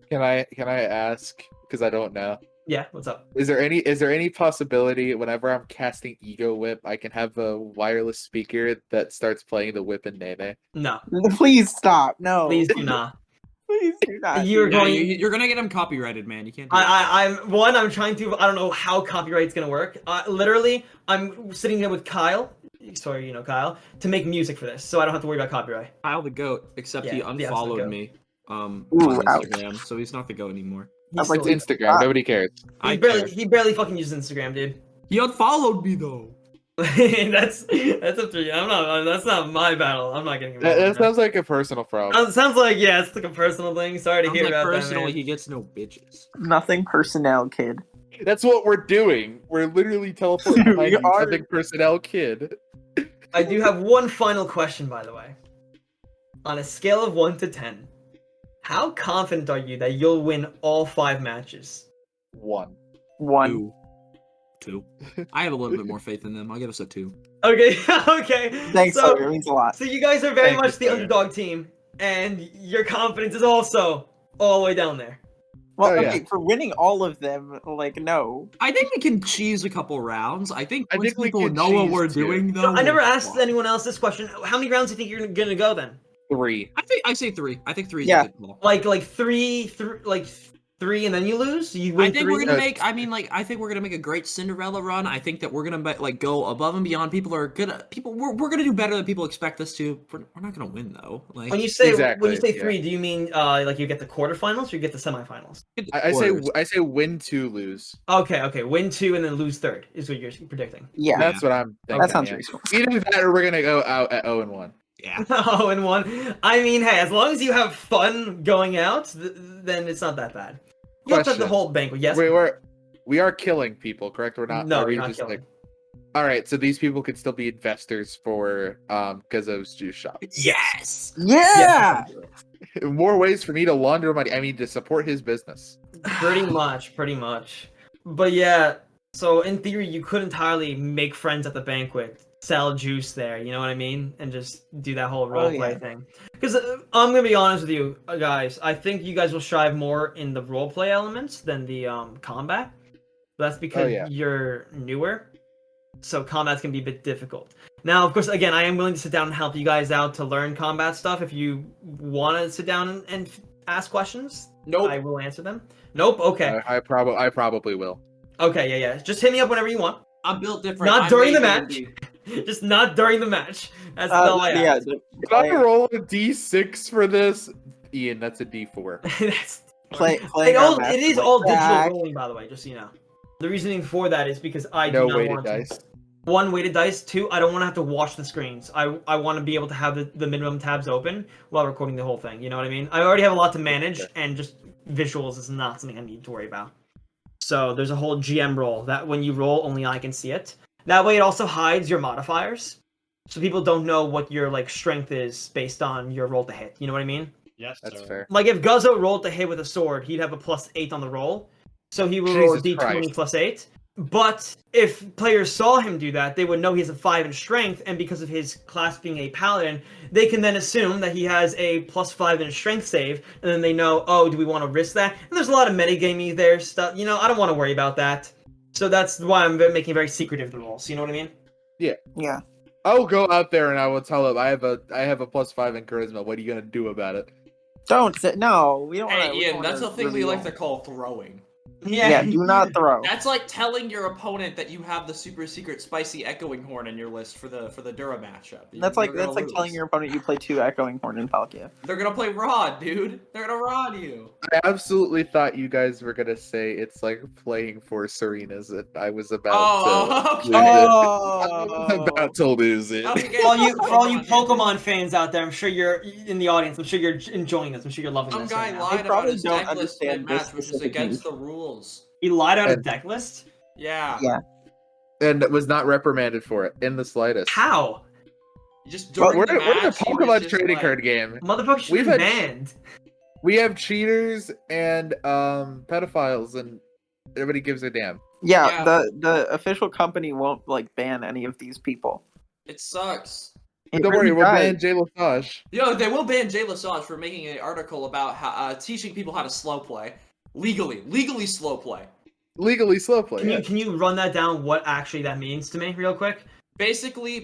Can I ask? Because I don't know. Yeah, what's up? Is there any possibility whenever I'm casting Ego Whip, I can have a wireless speaker that starts playing the whip and Nene? No, Please stop. No. please do not. Please do not. You're Yeah, going. you're gonna get him copyrighted, man. You can't. Do that. I'm trying to. I don't know how copyright's gonna work. Literally, I'm sitting there with Kyle. Sorry, Kyle, to make music for this, so I don't have to worry about copyright. Kyle the goat, except he Yeah, the absolute unfollowed goat. me on Ooh, Instagram, so he's not the goat anymore. He's like still- It's Instagram. Nobody cares. I he barely fucking uses Instagram, dude. He unfollowed me though. that's up to you. That's not my battle. I'm not getting involved. That in that. sounds like a personal problem. It sounds like it's like a personal thing. Sorry to Sounds hear like about personally, that, man. he gets no bitches. Nothing personnel, kid. That's what we're doing. We're literally teleporting We behind you, are. nothing personnel kid. I do have one final question, by the way. On a scale of 1 to 10, how confident are you that you'll win all 5 matches? 1. One. Two. I have a little bit more faith in them. I'll give us a 2. Okay, okay. Thanks, so, Sawyer. It means a lot. so you guys are very Thank much you, the Sawyer. underdog team, and your confidence is also all the way down there. Well, Oh, yeah. okay, for winning all of them, no. I think we can cheese a couple rounds. I think I once think we people can know what cheese we're too. doing, though. I never we'll asked fly. anyone else this question. How many rounds do you think you're gonna go then? 3. I say 3. I think 3 is Yeah. a good call. Like three, and then you lose. You win I think 3. we're gonna make. I think we're gonna make a great Cinderella run. I think that we're gonna go above and beyond. We're gonna do better than people expect us to. We're not gonna win though. Like When you say Exactly, yeah. 3, do you mean like you get the quarterfinals or you get the semifinals? I say win 2, lose. Okay, win 2 and then lose 3rd is what you're predicting. Yeah, That's what I'm thinking. that sounds yeah. reasonable. Either that or we're gonna go out at 0-1. yeah. Oh, and 1. I mean, hey, as long as you have fun going out, then it's not that bad. You have to have the Question. whole banquet. Yes. We are killing people, correct? We're not. No, are we you're not just, killing. all right, so these people could still be investors for Guzzo's juice shop. Yes. Yeah! More ways for me to launder money. I mean, to support his business. Pretty much. But yeah, so in theory, you could entirely make friends at the banquet, sell juice there. You know what I mean, and just do that whole roleplay yeah. thing. Because I'm gonna be honest with you guys, I think you guys will strive more in the roleplay elements than the combat. That's because yeah. you're newer, so combat's gonna be a bit difficult. Now, of course, again, I am willing to sit down and help you guys out to learn combat stuff. If you want to sit down and ask questions, Nope. I will answer them. Nope. Okay. I probably will. Okay. Yeah. Just hit me up whenever you want. I'm built different. Not I'm during the made match. Just not during the match. That's all I ask. Can I roll a D6 for this? Ian, that's a D4. That's it is all digital rolling, by the way, just so you know. The reasoning for that is because I No do not weighted want dice. to. 1, weighted dice. 2, I don't want to have to watch the screens. I want to be able to have the minimum tabs open while recording the whole thing. You know what I mean? I already have a lot to manage, and just visuals is not something I need to worry about. So there's a whole GM roll that when you roll, only I can see it. That way, it also hides your modifiers, so people don't know what your strength is based on your roll to hit. You know what I mean? Yes, That's sir. fair. Like if Guzzo rolled to hit with a sword, he'd have a +8 on the roll. So he would roll a Jesus d20 Christ. +8. But if players saw him do that, they would know he has a 5 in strength, and because of his class being a paladin, they can then assume that he has a +5 in strength save, and then they know, oh, do we want to risk that? And there's a lot of metagaming there stuff. I don't want to worry about that. So that's why I'm making very secretive the rolls. You know what I mean? Yeah. I'll go out there and I will tell him I have a +5 in charisma. What are you gonna do about it? Don't say, no, we don't Hey, wanna, Ian, that's the thing we like to call throwing. Yeah, do not throw. That's like telling your opponent that you have the super secret spicy echoing horn in your list for the Dura matchup. That's like telling your opponent you play 2 Echoing Horn in Palkia. They're gonna play Rod, dude. They're gonna Rod you. I absolutely thought you guys were gonna say it's like playing for Serenas, and I was about Oh, to okay. I was about to lose it. Okay. For all you Pokemon fans out there, I'm sure you're in the audience. I'm sure you're enjoying this. I'm sure you're loving Some this. guy right now. lied about probably his don't deck list understand this mid-match, which is specific against move. the rules. He lied out a And- deck list. Yeah. Yeah. And was not reprimanded for it in the slightest. How? Just But during we're, the we're in a match, he was Pokemon just trading like- card game. Motherfucker should We've be had- banned. We have cheaters and pedophiles, and everybody gives a damn. Yeah, Yeah. the official company won't like ban any of these people. It sucks. It Don't worry, really we'll does. ban Jay Lassage. Yo, they will ban Jay Lesage for making an article about how, teaching people how to slow play. Legally slow play. Legally slow play. Can yeah. you run that down? What actually that means to me, real quick? Basically,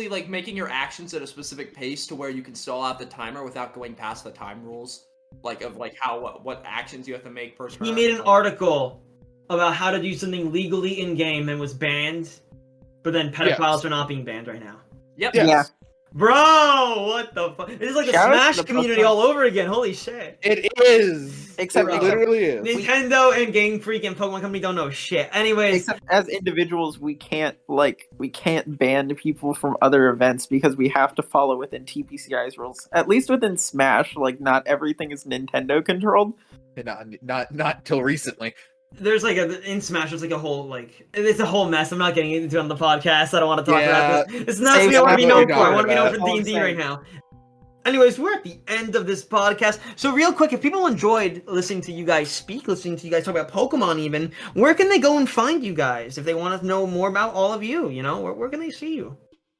like making your actions at a specific pace to where you can stall out the timer without going past the time rules, like how what actions you have to make per turn. He made an like- article about how to do something legally in game and was banned, but then pedophiles are not being banned right now. Yep. Yes. Yeah. Bro, what the fuck? This is like the Shout out to Smash the community Pokemon- all over again. Holy shit. It is. Except- it literally is. Nintendo and Game Freak and Pokemon Company don't know shit. Anyways, Except as individuals, we can't ban people from other events because we have to follow within TPCI's rules. At least within Smash, like not everything is Nintendo controlled. Not till recently. there's like in Smash, there's like a whole it's a whole mess. I'm not getting into it on the podcast. I don't want to talk about this. It's not Save something I want to be known Smash for. I want to be known about for it. D&D right now. Anyways, we're at the end of this podcast. So real quick, if people enjoyed listening to you guys speak, listening to you guys talk about Pokemon even, where can they go and find you guys? If they want to know more about all of you, where can they see you?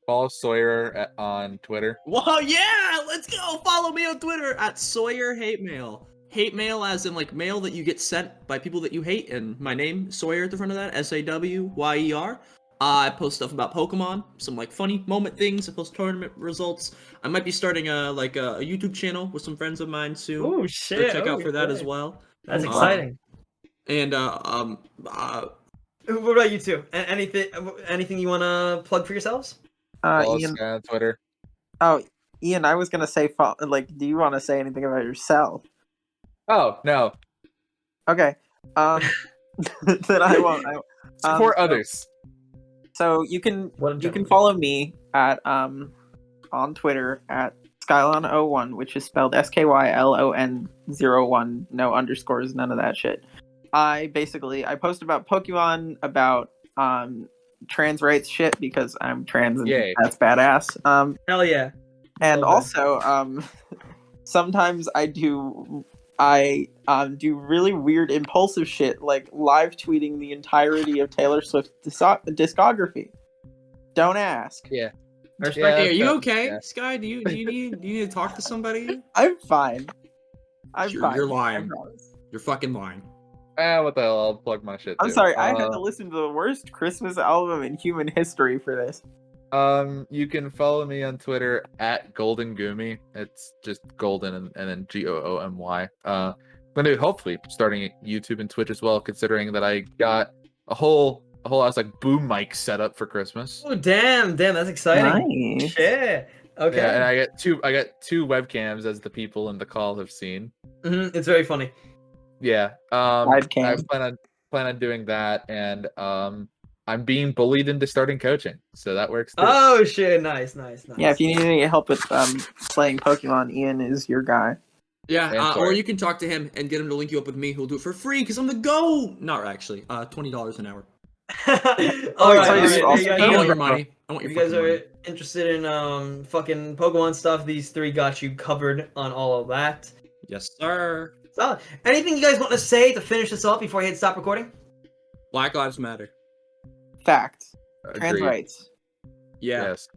Follow Sawyer on Twitter. Whoa, yeah! Let's go! Follow me on Twitter at Sawyer Hate Mail. Hate mail as in like mail that you get sent by people that you hate, and my name, Sawyer, at the front of that, Sawyer. I post stuff about Pokemon, some like funny moment things. I post tournament results. I might be starting a YouTube channel with some friends of mine soon. Oh So shit! check out for that as well. That's Um, exciting. And What about you two? Anything you want to plug for yourselves? Follow Ian. Sky on Twitter. Oh, Ian, I was gonna say, do you want to say anything about yourself? Oh no. Okay. Then I won't. Support so- others. So you can What a you can gentleman. follow me at on Twitter at Skylon01, which is spelled SKYLON01, no underscores, none of that shit. I post about Pokemon, about trans rights shit because I'm trans and Yay. that's badass. Hell yeah! And Love also sometimes I do really weird impulsive shit like live tweeting the entirety of Taylor Swift's discography. Don't ask. Yeah. I respect Yeah, hey, are you that- okay, yeah. Sky? Do you need to talk to somebody? I'm fine. I'm You're- fine. you're I lying. promise. You're fucking lying. What the hell? I'll plug my shit. I'm too. sorry, I had to listen to the worst Christmas album in human history for this. You can follow me on Twitter at Golden Goomy. It's just Golden and then GOOMY. I'm gonna hopefully starting YouTube and Twitch as well, considering that I got a whole ass like boom mic set up for Christmas. Oh damn! That's exciting. Nice. Shit. Okay. Yeah, and I got two webcams, as the people in the call have seen. It's very funny. Yeah. Webcam. I plan on doing that, and I'm being bullied into starting coaching, so that works too. Oh shit! Nice. Yeah, if you need any help with playing Pokemon, Ian is your guy. Yeah, And or sorry. you can talk to him and get him to link you up with me. He'll do it for free because I'm the GOAT. Not actually. $20 an hour. all Oh, right. so All you right. also- Hey, I guys, want your money. I want if your you guys fucking are money. interested in fucking Pokemon stuff, these three got you covered on all of that. Yes, sir. So, anything you guys want to say to finish this off before I hit stop recording? Black Lives Matter. Fact. Trans Agreed. rights. Yeah. Yes.